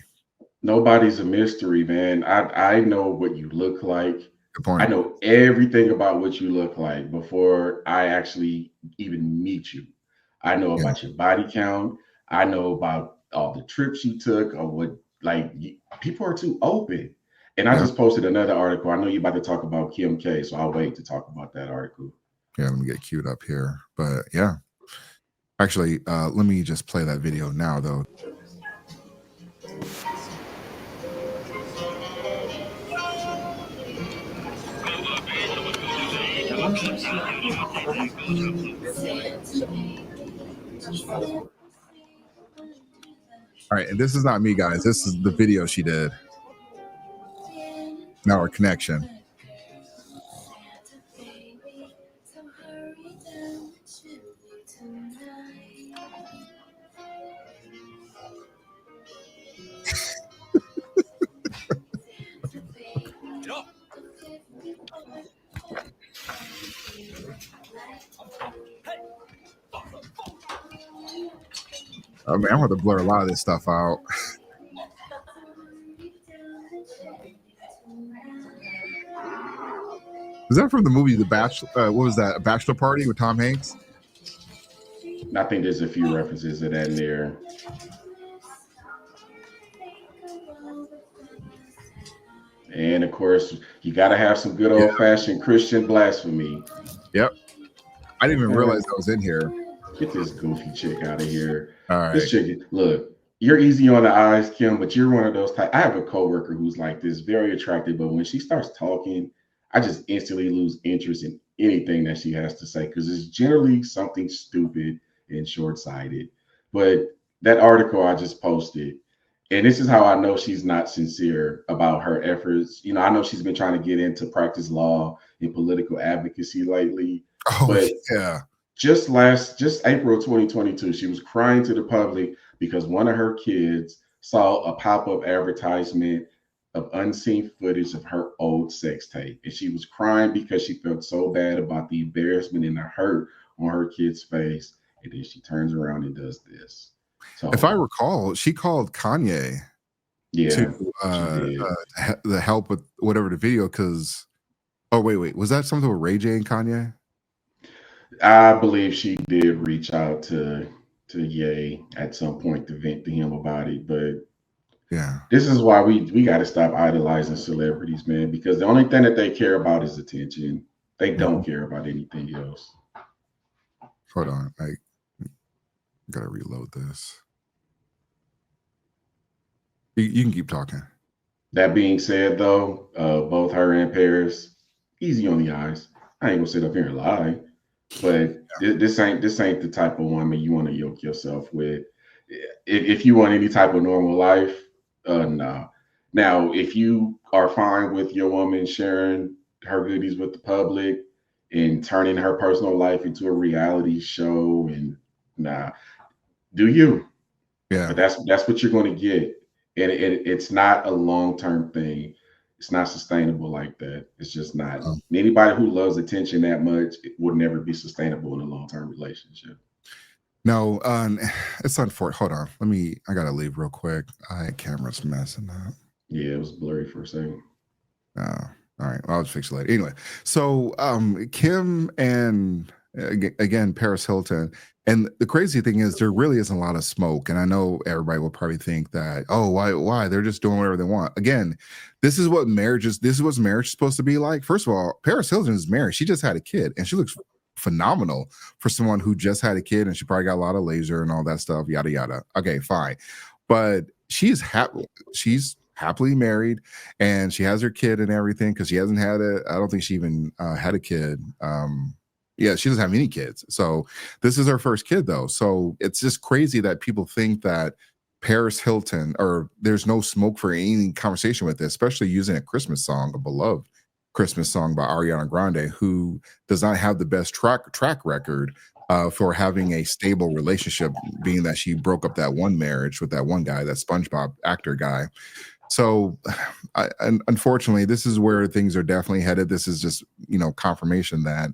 Nobody's a mystery, man. I know what you look like. Good point. I know everything about what you look like before I actually even meet you. I know about your body count. I know about all the trips you took, or what, like, people are too open. And I just posted another article. I know you're about to talk about Kim K, so I'll wait to talk about that article. Yeah, let me get queued up here. But yeah, actually, let me just play that video now, though. All right, and this is not me, guys. This is the video she did. Now our connection. Oh man, I'm going to blur a lot of this stuff out. Is that from the movie The Bachelor? What was that? A Bachelor Party with Tom Hanks? I think there's a few references to that in there. And of course, you got to have some good old fashioned Christian blasphemy. Yep. I didn't even realize that was in here. Get this goofy chick out of here. All right. This chick, look, you're easy on the eyes, Kim, but you're one of those type. I have a coworker who's like this, very attractive, but when she starts talking, I just instantly lose interest in anything that she has to say, because it's generally something stupid and short-sighted. But that article I just posted, and this is how I know she's not sincere about her efforts. I know she's been trying to get into practice law and political advocacy lately. Oh, but yeah. Just April 2022, she was crying to the public because one of her kids saw a pop-up advertisement of unseen footage of her old sex tape. And she was crying because she felt so bad about the embarrassment and the hurt on her kid's face. And then she turns around and does this. So, if I recall, she called Kanye to help with whatever the video, because wait, was that something with Ray J and Kanye? I believe she did reach out to Ye at some point to vent to him about it, but yeah, this is why we got to stop idolizing celebrities, man, because the only thing that they care about is attention. They don't care about anything else. Hold on, I gotta reload this. You can keep talking. That being said, though, both her and Paris, easy on the eyes. I ain't gonna sit up here and lie, but this ain't the type of woman you want to yoke yourself with. If you want any type of normal life, no. Now, if you are fine with your woman sharing her goodies with the public and turning her personal life into a reality show, and nah, do you? Yeah. But that's what you're going to get, and it's not a long term thing. It's not sustainable like that. It's just not. Um, Anybody who loves attention that much, it would never be sustainable in a long term relationship. no, it's unfortunate. Hold on. I gotta leave real quick. Camera's messing up. Yeah, it was blurry for a second. All right. I'll just fix it later. Anyway, so Kim and again Paris Hilton, and the crazy thing is there really isn't a lot of smoke. And I know everybody will probably think that, oh, why they're just doing whatever they want. Again, this is what marriage is. This is what marriage is supposed to be like. First of all, Paris Hilton is married. She just had a kid, and she looks phenomenal for someone who just had a kid, and she probably got a lot of laser and all that stuff. Yada yada. Okay, fine, but she's happy. She's happily married, and she has her kid and everything because she hasn't had it. I don't think she even had a kid. Yeah, she doesn't have any kids. So this is her first kid, though. So it's just crazy that people think that Paris Hilton, or there's no smoke for any conversation with this, especially using a Christmas song, a beloved Christmas song by Ariana Grande, who does not have the best track record for having a stable relationship, being that she broke up that one marriage with that one guy, that SpongeBob actor guy. So, unfortunately, this is where things are definitely headed. This is just, confirmation that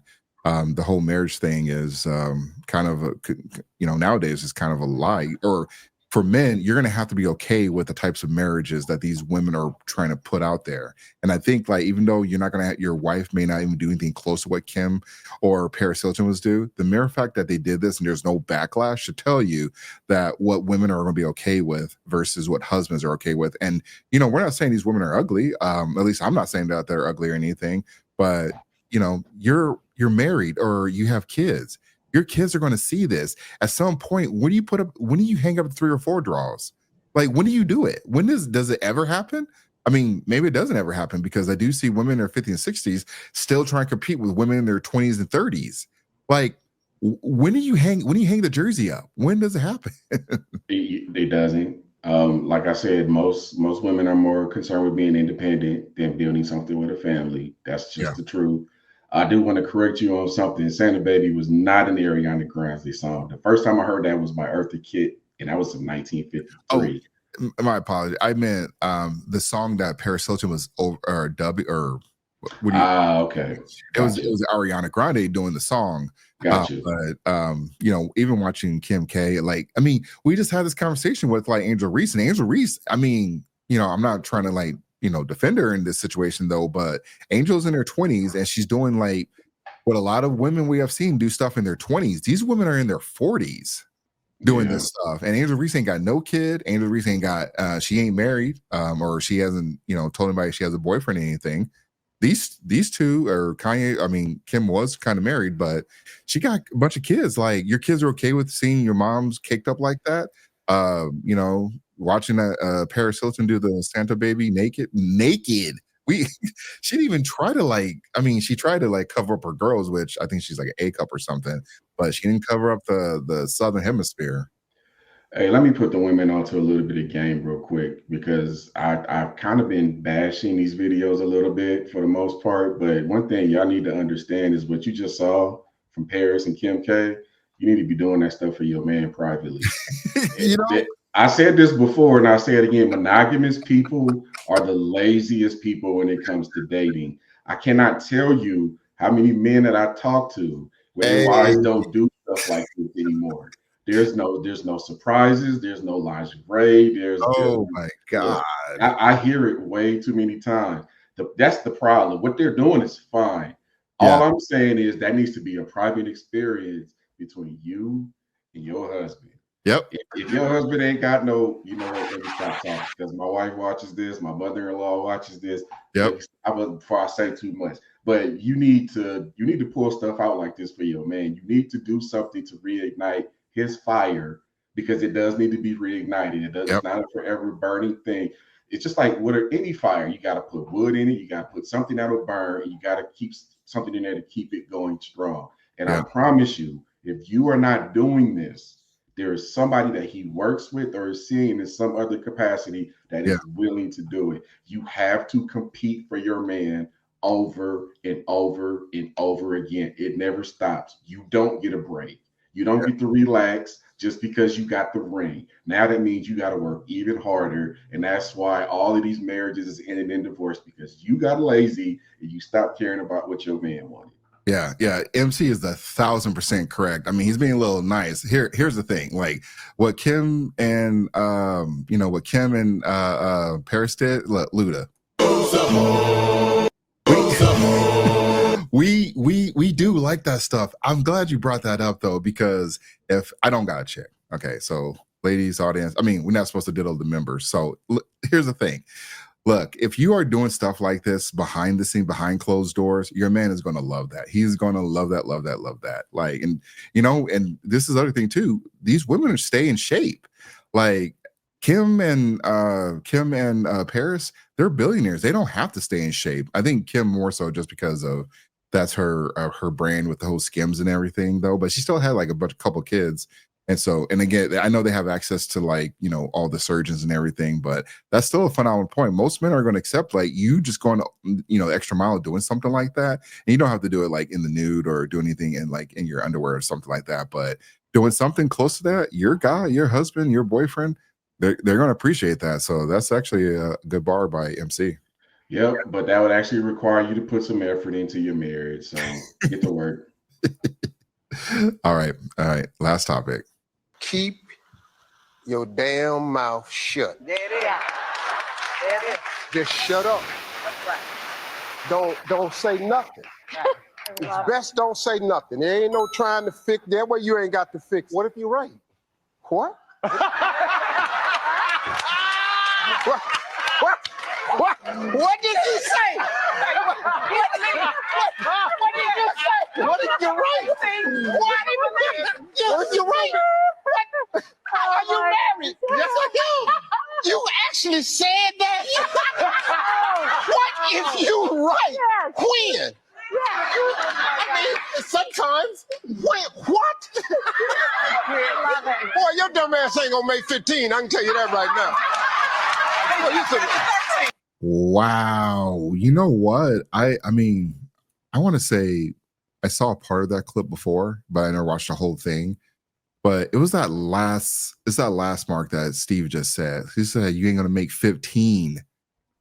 the whole marriage thing is kind of, nowadays is kind of a lie. Or for men, you're going to have to be okay with the types of marriages that these women are trying to put out there. And I think, like, even though you're not going to, your wife may not even do anything close to what Kim or Paris Hilton was do, the mere fact that they did this and there's no backlash should tell you that what women are going to be okay with versus what husbands are okay with. And, we're not saying these women are ugly. At least I'm not saying that they're ugly or anything, but you're married or you have kids. Your kids are going to see this at some point. When do you hang up 3 or 4 draws? Like, when do you do it? When does it ever happen? I mean, maybe it doesn't ever happen, because I do see women in their 50s and 60s still trying to compete with women in their 20s and 30s. Like, when do you hang the jersey up? When does it happen? It doesn't. Like I said, most women are more concerned with being independent than building something with a family. That's just the truth. I do want to correct you on something. Santa Baby was not an Ariana Grande song. The first time I heard that was by Eartha Kitt, and that was in 1953. Oh, my apologies. I meant the song that Paris Hilton was over, or dubbing, or what do you? Okay. It was Ariana Grande doing the song. Got you. But even watching Kim K, like, I mean, we just had this conversation with like Angel Reese, and Angel Reese, I mean, I'm not trying to like defend her in this situation though, but Angel's in her 20s and she's doing like what a lot of women we have seen do stuff in their 20s. These women are in their 40s doing this stuff, and Angel Reese ain't got no kid. Angel Reese ain't got she ain't married, or she hasn't told anybody she has a boyfriend or anything. These two, or Kanye, I mean, Kim was kind of married, but she got a bunch of kids. Like, your kids are okay with seeing your mom's caked up like that? Watching Paris Hilton do the Santa Baby naked. She didn't even try to she tried to like cover up her girls, which I think she's like an A cup or something, but she didn't cover up the Southern Hemisphere. Hey, let me put the women onto a little bit of game real quick, because I've kind of been bashing these videos a little bit for the most part. But one thing y'all need to understand is what you just saw from Paris and Kim K. You need to be doing that stuff for your man privately. I said this before and I'll say it again. Monogamous people are the laziest people when it comes to dating. I cannot tell you how many men that I talk to where their wives don't do stuff like this anymore. There's no surprises. There's no lingerie. My God. I hear it way too many times. That's the problem. What they're doing is fine. All I'm saying is that needs to be a private experience between you and your husband. Yep. If your husband ain't got no, let me stop talking, because my wife watches this, my mother-in-law watches this. Yep. Before I say too much, but you need to pull stuff out like this for your man. You need to do something to reignite his fire, because it does need to be reignited. It's not a forever burning thing. It's just like any fire. You got to put wood in it. You got to put something that'll burn. And you got to keep something in there to keep it going strong. And I promise you, if you are not doing this, there is somebody that he works with or is seeing in some other capacity that is willing to do it. You have to compete for your man over and over and over again. It never stops. You don't get a break. You don't get to relax just because you got the ring. Now that means you got to work even harder. And that's why all of these marriages is ending in divorce, because you got lazy and you stopped caring about what your man wanted. Yeah. MC is 1,000% correct. I mean, he's being a little nice. Here's the thing. Like what Kim and Paris did, Luda. We do like that stuff. I'm glad you brought that up though, because if I don't got a chick, okay, so ladies, audience, I mean, we're not supposed to diddle the members. So here's the thing. Look, if you are doing stuff like this behind the scene, behind closed doors, your man is going to love that. He's going to love that. Like, and and this is the other thing too. These women are staying in shape. Like Kim and Paris, they're billionaires. They don't have to stay in shape. I think Kim more so just because of that's her brand with the whole Skims and everything though. But she still had like a couple kids. And so, and again, I know they have access to like, all the surgeons and everything, but that's still a phenomenal point. Most men are going to accept like you just going to, extra mile doing something like that. And you don't have to do it like in the nude or do anything in like in your underwear or something like that. But doing something close to that, your guy, your husband, your boyfriend, they're going to appreciate that. So that's actually a good bar by MC. Yep. But that would actually require you to put some effort into your marriage. So get to work. All right. Last topic. Keep your damn mouth shut. There it is. There it is. Just shut up. That's right. Don't say nothing. Right. It's best don't say nothing. There ain't no trying to fix. That way you ain't got to fix. What if you're right? What? What did you say? What did you say? What if you're right? What if you're right? Are you married? Yes, I am. You actually said that? What if you're right? When? I mean, sometimes. What? Boy, your dumb ass ain't gonna make 15. I can tell you that right now. Wow. You know what? I mean, I want to say I saw a part of that clip before, but I never watched the whole thing. But it was that last mark that Steve just said. He said, you ain't gonna make 15.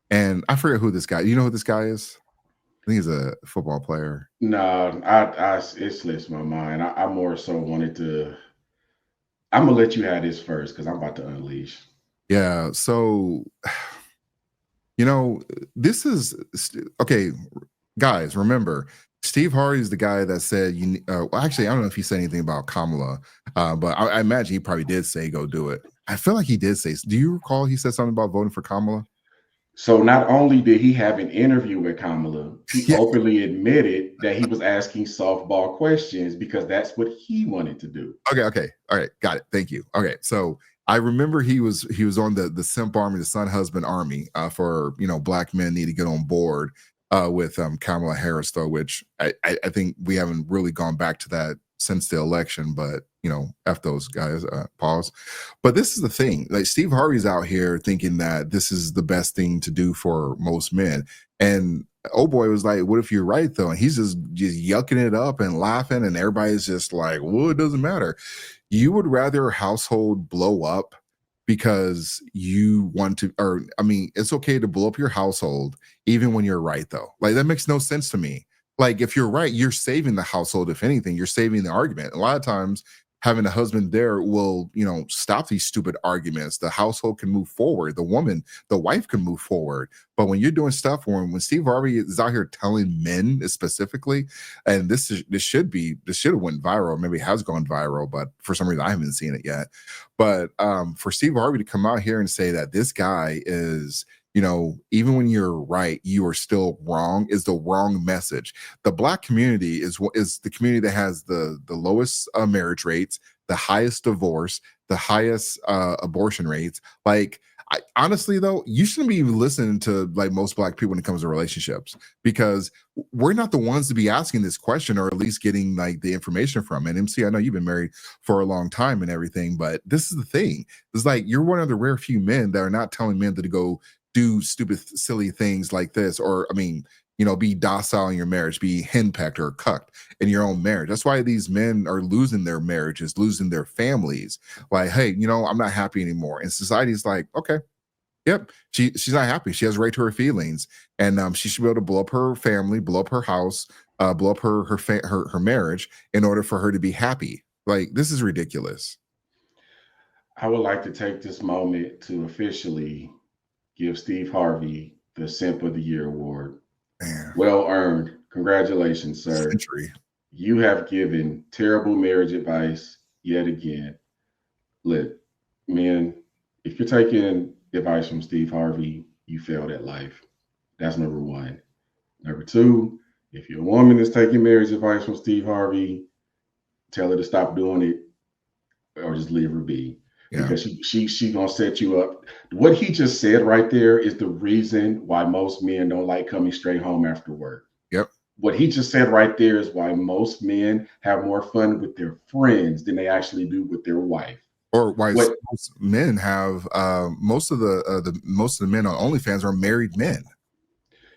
And I forget who this guy. You know who this guy is? I think he's a football player. No, it slips my mind. I more so wanted to. I'm gonna let you have this first because I'm about to unleash. Yeah. So, this is okay, guys. Remember, Steve Harvey is the guy that said actually, I don't know if he said anything about Kamala, but I imagine he probably did say go do it. I feel like he did say. Do you recall he said something about voting for Kamala? So not only did he have an interview with Kamala, he openly admitted that he was asking softball questions because that's what he wanted to do. Okay. All right. Got it. Thank you. Okay. So I remember he was on the simp army, the son husband army for, black men need to get on board with Kamala Harris, though, which I think we haven't really gone back to that since the election, but F those guys, pause. But this is the thing, like Steve Harvey's out here thinking that this is the best thing to do for most men. And oh boy was like, what if you're right though? And he's just yucking it up and laughing, and everybody's just like, well, it doesn't matter. You would rather a household blow up because you want to, or I mean, it's okay to blow up your household even when you're right though. Like that makes no sense to me. Like if you're right, you're saving the household. If anything, you're saving the argument. A lot of times having a husband there will, stop these stupid arguments. The household can move forward. The wife can move forward. But when you're doing stuff when Steve Harvey is out here telling men specifically, and this should have went viral, maybe it has gone viral, but for some reason I haven't seen it yet. But for Steve Harvey to come out here and say that this guy is, even when you're right, you are still wrong, is the wrong message. The black community is the community that has the lowest marriage rates, the highest divorce, the highest abortion rates. Like, Honestly though, you shouldn't be even listening to like most black people when it comes to relationships, because we're not the ones to be asking this question, or at least getting like the information from. And MC, I know you've been married for a long time and everything, but this is the thing. It's like you're one of the rare few men that are not telling men to go do stupid, silly things like this, or be docile in your marriage, be henpecked or cucked in your own marriage. That's why these men are losing their marriages, losing their families. Like, hey, I'm not happy anymore. And society's like, okay, yep, she's not happy. She has a right to her feelings, and she should be able to blow up her family, blow up her house, blow up her marriage in order for her to be happy. Like, this is ridiculous. I would like to take this moment to officially give Steve Harvey the Simp of the Year award. Man. Well earned. Congratulations, sir. Century. You have given terrible marriage advice yet again. Look, man, if you're taking advice from Steve Harvey, you failed at life. That's number one. Number two, if you're a woman that's taking marriage advice from Steve Harvey, tell her to stop doing it or just leave her be. Yeah. Because she gonna set you up. What he just said right there is the reason why most men don't like coming straight home after work. Yep. What he just said right there is why most men have more fun with their friends than they actually do with their wife. Or why most men have most of the men on OnlyFans are married men.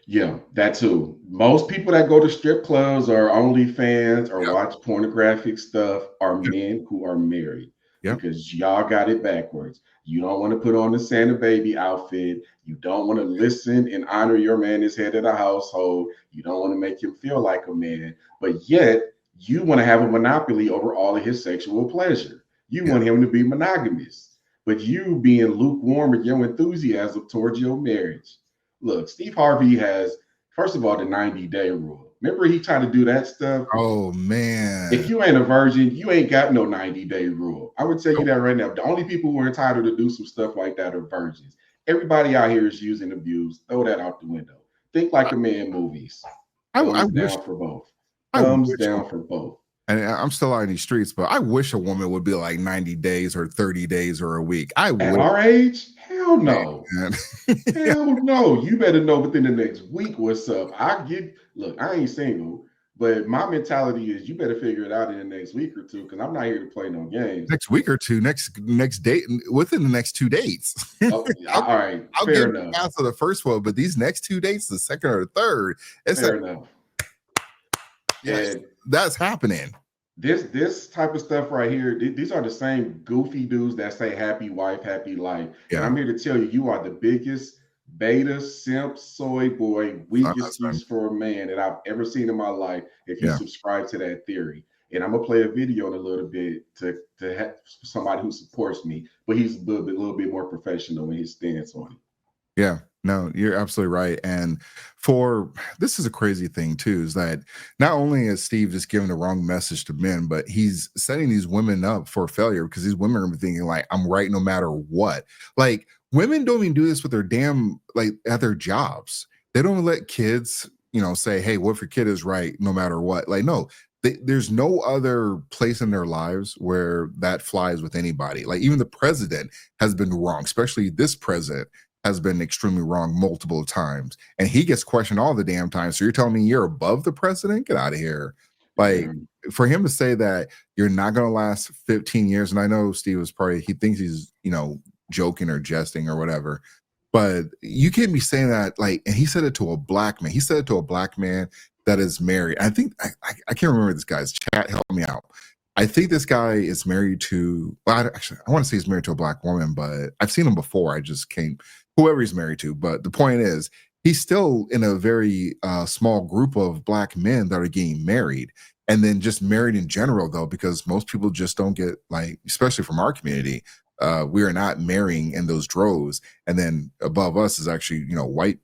Yeah, that too. Most people that go to strip clubs or OnlyFans or watch pornographic stuff are men who are married. Because y'all got it backwards. You don't want to put on the Santa baby outfit. You don't want to listen and honor your man as head of the household. You don't want to make him feel like a man. But yet, you want to have a monopoly over all of his sexual pleasure. You want him to be monogamous. But you being lukewarm with your enthusiasm towards your marriage. Look, Steve Harvey has, first of all, the 90-day rule. Remember he tried to do that stuff? Oh, man. If you ain't a virgin, you ain't got no 90-day rule. I would tell you that right now. The only people who are entitled to do some stuff like that are virgins. Everybody out here is using abuse. Throw that out the window. Think like a man movies. Thumbs down for both. Thumbs down for both. And I'm still out in these streets, but I wish a woman would be like 90 days or 30 days or a week. At our age? Hell no. Hell no. You better know within the next week what's up. Look, I ain't single, but my mentality is you better figure it out in the next week or two, because I'm not here to play no games. Next week or two, next date, within the next 2 dates. All right. I'll give the pass of the first one, but these next 2 dates, the second or the third, it's fair enough. Yes, that's happening. This type of stuff right here, these are the same goofy dudes that say happy wife, happy life. Yeah. And I'm here to tell you, you are the biggest beta, simp, soy boy, weakest use for a man that I've ever seen in my life if you subscribe to that theory. And I'm going to play a video in a little bit to have somebody who supports me, but he's a little bit more professional in his stance on it. Yeah. No, you're absolutely right. And this is a crazy thing too, is that not only is Steve just giving the wrong message to men, but he's setting these women up for failure, because these women are thinking like, I'm right no matter what. Like, women don't even do this with their at their jobs. They don't let kids, say, hey, what if your kid is right no matter what? Like, no, there's no other place in their lives where that flies with anybody. Like, even the president has been wrong, especially this president has been extremely wrong multiple times, and he gets questioned all the damn time. So you're telling me you're above the president? Get out of here. Like, for him to say that you're not going to last 15 years, and I know Steve was he thinks he's, joking or jesting or whatever, but you can't be saying that. Like, and he said it to a black man. He said it to a black man that is married. I think, I can't remember this guy's chat. Help me out. I think this guy is married to, I want to say he's married to a black woman, but I've seen him before. I just can't, whoever he's married to. But the point is, he's still in a very small group of black men that are getting married, and then just married in general, though, because most people just don't get, like, especially from our community, we are not marrying in those droves. And then above us is actually, white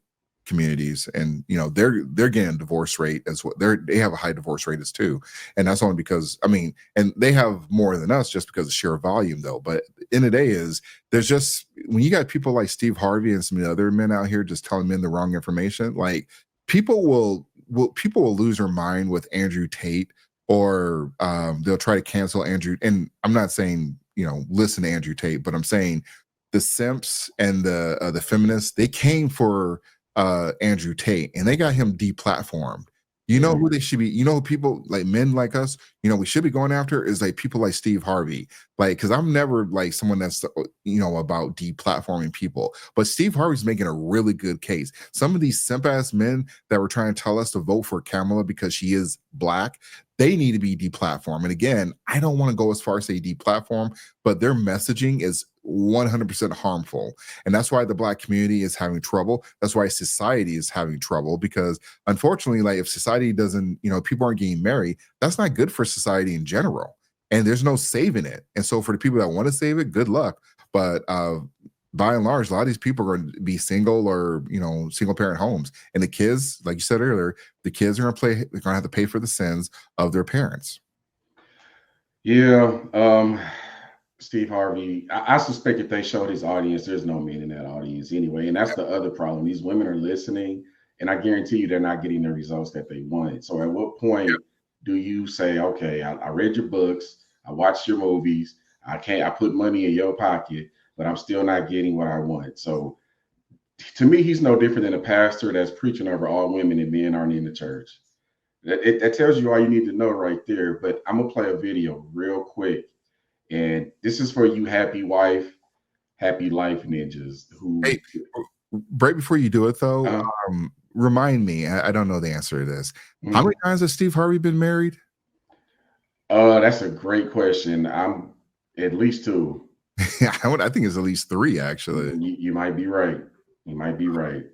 communities, and they're getting a divorce rate as well. They have a high divorce rate as too, and that's only because and they have more than us just because of sheer volume, though. But in the day is, there's just, when you got people like Steve Harvey and some of the other men out here just telling men the wrong information, like, people will lose their mind with Andrew Tate, or they'll try to cancel Andrew. And I'm not saying listen to Andrew Tate, but I'm saying the simps and the feminists, they came for Andrew Tate and they got him deplatformed. You know who they should be, you know, people like men like us, you know, we should be going after is like people like Steve Harvey. Like, because I'm never like someone that's, you know, about deplatforming people. But Steve Harvey's making a really good case. Some of these simp ass men that were trying to tell us to vote for Kamala because she is black, they need to be deplatformed. And again, I don't want to go as far as say deplatform, but their messaging is 100% harmful. And that's why the black community is having trouble. That's why society is having trouble, because unfortunately, like if society doesn't, you know, people aren't getting married, that's not good for society in general. And there's no saving it. And so for the people that want to save it, good luck. But by and large, a lot of these people are going to be single or, you know, single parent homes. And the kids, like you said earlier, the kids are going to have to pay for the sins of their parents. Yeah. Steve Harvey, I suspect if they showed his audience, there's no men in that audience anyway. And that's the other problem. These women are listening, and I guarantee you they're not getting the results that they wanted. So at what point do you say, okay, I read your books, I watched your movies, I put money in your pocket, but I'm still not getting what I want? So to me, he's no different than a pastor that's preaching over all women and men aren't in the church. That tells you all you need to know right there. But I'm going to play a video real quick. And this is for you happy wife, happy life ninjas who. Hey, right before you do it though, remind me, I don't know the answer to this. How many times has Steve Harvey been married? That's a great question. I'm at least 2. I think it's at least 3, actually. You might be right. You might be right.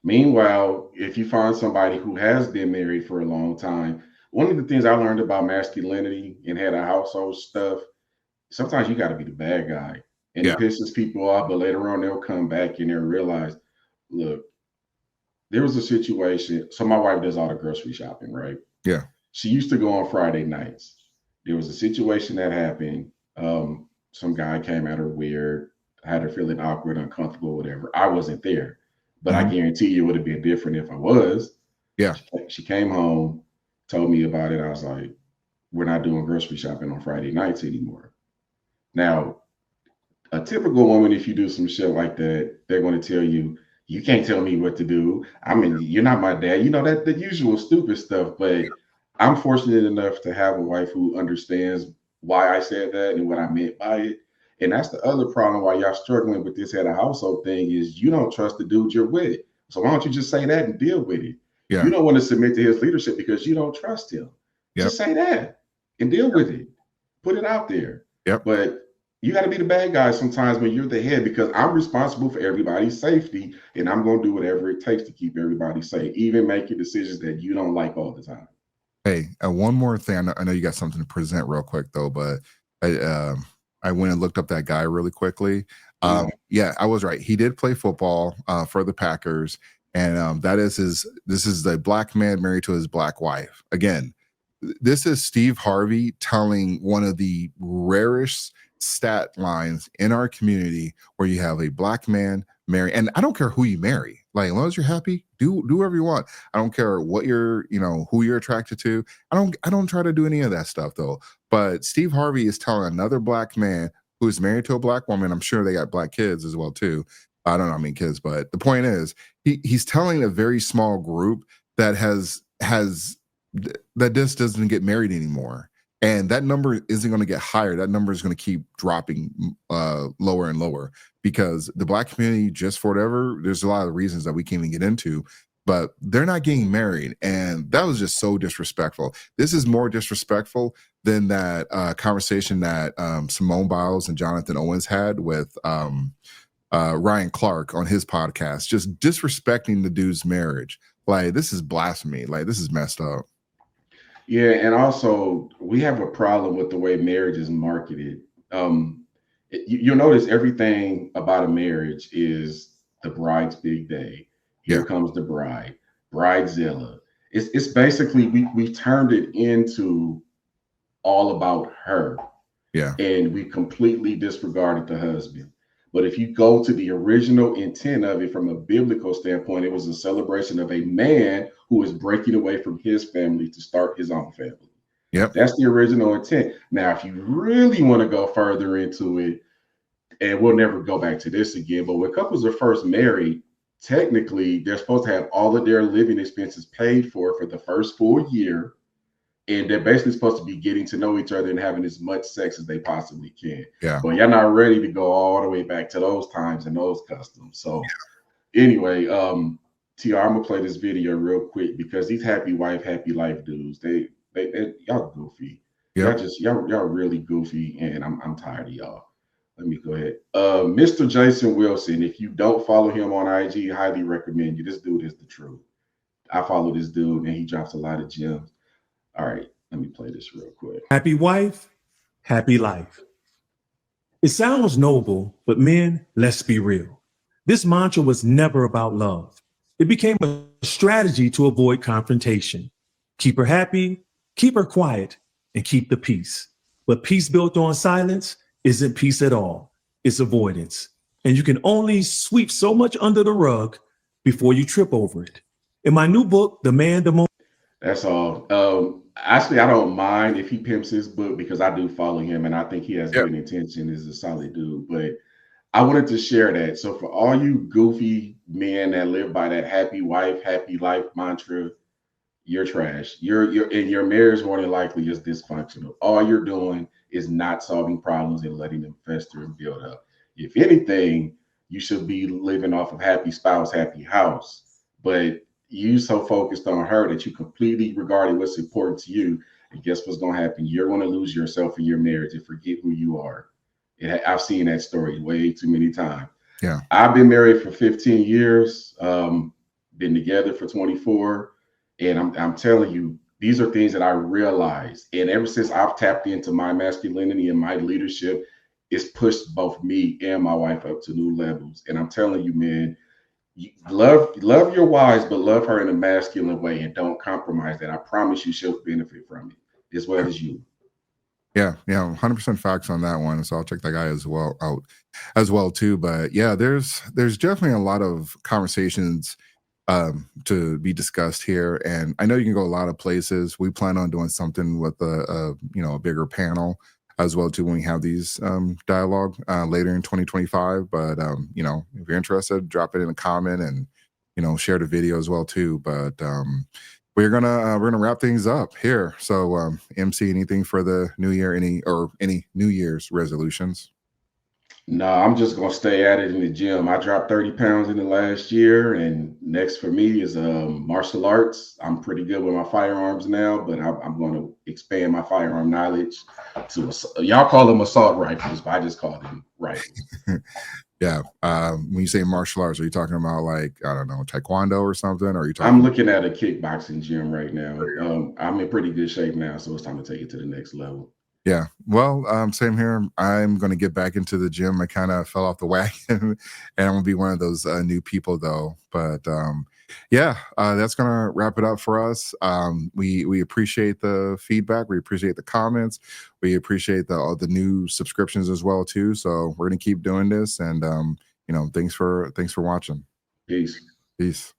Meanwhile, if you find somebody who has been married for a long time, one of the things I learned about masculinity and head of household stuff, sometimes you got to be the bad guy, and it pisses people off, but later on they'll come back and they'll realize, look, there was a situation. So my wife does all the grocery shopping, right? Yeah. She used to go on Friday nights. There was a situation that happened. Some guy came at her weird, had her feeling awkward, uncomfortable, whatever. I wasn't there, but I guarantee you it would have been different if I was. Yeah. She came home, told me about it. I was like, we're not doing grocery shopping on Friday nights anymore. Now, a typical woman, if you do some shit like that, they're going to tell you, you can't tell me what to do. I mean, you're not my dad. You know, that the usual stupid stuff. But I'm fortunate enough to have a wife who understands why I said that and what I meant by it. And that's the other problem why y'all struggling with this head of household thing is you don't trust the dude you're with. So why don't you just say that and deal with it? Yeah. You don't want to submit to his leadership because you don't trust him. Just say that and deal with it. Put it out there. But you got to be the bad guy sometimes when you're the head, because I'm responsible for everybody's safety and I'm going to do whatever it takes to keep everybody safe, even making decisions that you don't like all the time. Hey, one more thing. I know you got something to present real quick though, but I went and looked up that guy really quickly. Yeah, I was right. He did play football for the Packers, and this is the black man married to his black wife. Again, this is Steve Harvey telling one of the rarest stat lines in our community where you have a black man marry, and I don't care who you marry, like as long as you're happy, do whatever you want. I don't care what you're, you know, who you're attracted to. I don't try to do any of that stuff though. But Steve Harvey is telling another black man who's married to a black woman, I'm sure they got black kids as well too. I don't know how many kids, but the point is he's telling a very small group that that just doesn't get married anymore. And that number isn't going to get higher. That number is going to keep dropping lower and lower because the black community, just for whatever, there's a lot of reasons that we can't even get into, but they're not getting married. And that was just so disrespectful. This is more disrespectful than that conversation that Simone Biles and Jonathan Owens had with Ryan Clark on his podcast, just disrespecting the dude's marriage. Like, this is blasphemy. Like, this is messed up. Yeah, and also we have a problem with the way marriage is marketed. You'll notice everything about a marriage is the bride's big day. Here comes the bride, bridezilla. It's basically we turned it into all about her. Yeah, and we completely disregarded the husband. But if you go to the original intent of it from a biblical standpoint, it was a celebration of a man who is breaking away from his family to start his own family. Yep. That's the original intent. Now, if you really want to go further into it, and we'll never go back to this again. But when couples are first married, technically they're supposed to have all of their living expenses paid for the first full year. And they're basically supposed to be getting to know each other and having as much sex as they possibly can. Yeah. But you're not ready to go all the way back to those times and those customs. So anyway, TR, I'm gonna play this video real quick because these happy wife, happy life dudes, they y'all goofy. Yep. Y'all really goofy, and I'm tired of y'all. Let me go ahead. Mr. Jason Wilson, if you don't follow him on IG, highly recommend you. This dude is the truth. I follow this dude and he drops a lot of gems. All right, let me play this real quick. Happy wife, happy life. It sounds noble, but men, let's be real. This mantra was never about love. It became a strategy to avoid confrontation. Keep her happy, keep her quiet, and keep the peace. But peace built on silence isn't peace at all. It's avoidance. And you can only sweep so much under the rug before you trip over it. In my new book, The Man, the Moment. That's all. Actually, I don't mind if he pimps his book because I do follow him and I think he has good intention. Is a solid dude. But I wanted to share that. So for all you goofy men that live by that happy wife, happy life mantra, you're trash. You're and your marriage more than likely is dysfunctional. All you're doing is not solving problems and letting them fester and build up. If anything, you should be living off of happy spouse, happy house. But you so focused on her that you completely regarded what's important to you. And guess what's going to happen? You're going to lose yourself in your marriage and forget who you are. I've seen that story way too many times. Yeah. I've been married for 15 years, been together for 24. And I'm telling you, these are things that I realized. And ever since I've tapped into my masculinity and my leadership, it's pushed both me and my wife up to new levels. And I'm telling you, man, love your wives, but love her in a masculine way and don't compromise that. I promise you she'll benefit from it as well as you. Yeah, 100% facts on that one. So I'll check that guy as well out as well too. But yeah, there's definitely a lot of conversations to be discussed here, and I know you can go a lot of places. We plan on doing something with a bigger panel as well too when we have these dialogue later in 2025. But if you're interested, drop it in a comment and share the video as well too. But we're gonna wrap things up here. So MC, anything for the new year? Any New Year's resolutions? No, I'm just gonna stay at it in the gym. I dropped 30 pounds in the last year, and next for me is martial arts. I'm pretty good with my firearms now, but I'm going to expand my firearm knowledge to y'all call them assault rifles, but I just call them rifles. Yeah. When you say martial arts, are you talking about like, I don't know, taekwondo or something? Or are you talking? I'm looking at a kickboxing gym right now. I'm in pretty good shape now, so it's time to take it to the next level. Yeah, well, same here. I'm going to get back into the gym. I kind of fell off the wagon, and I'm going to be one of those new people, though. But that's going to wrap it up for us. We appreciate the feedback. We appreciate the comments. We appreciate all the new subscriptions as well, too. So we're going to keep doing this, and thanks for watching. Peace.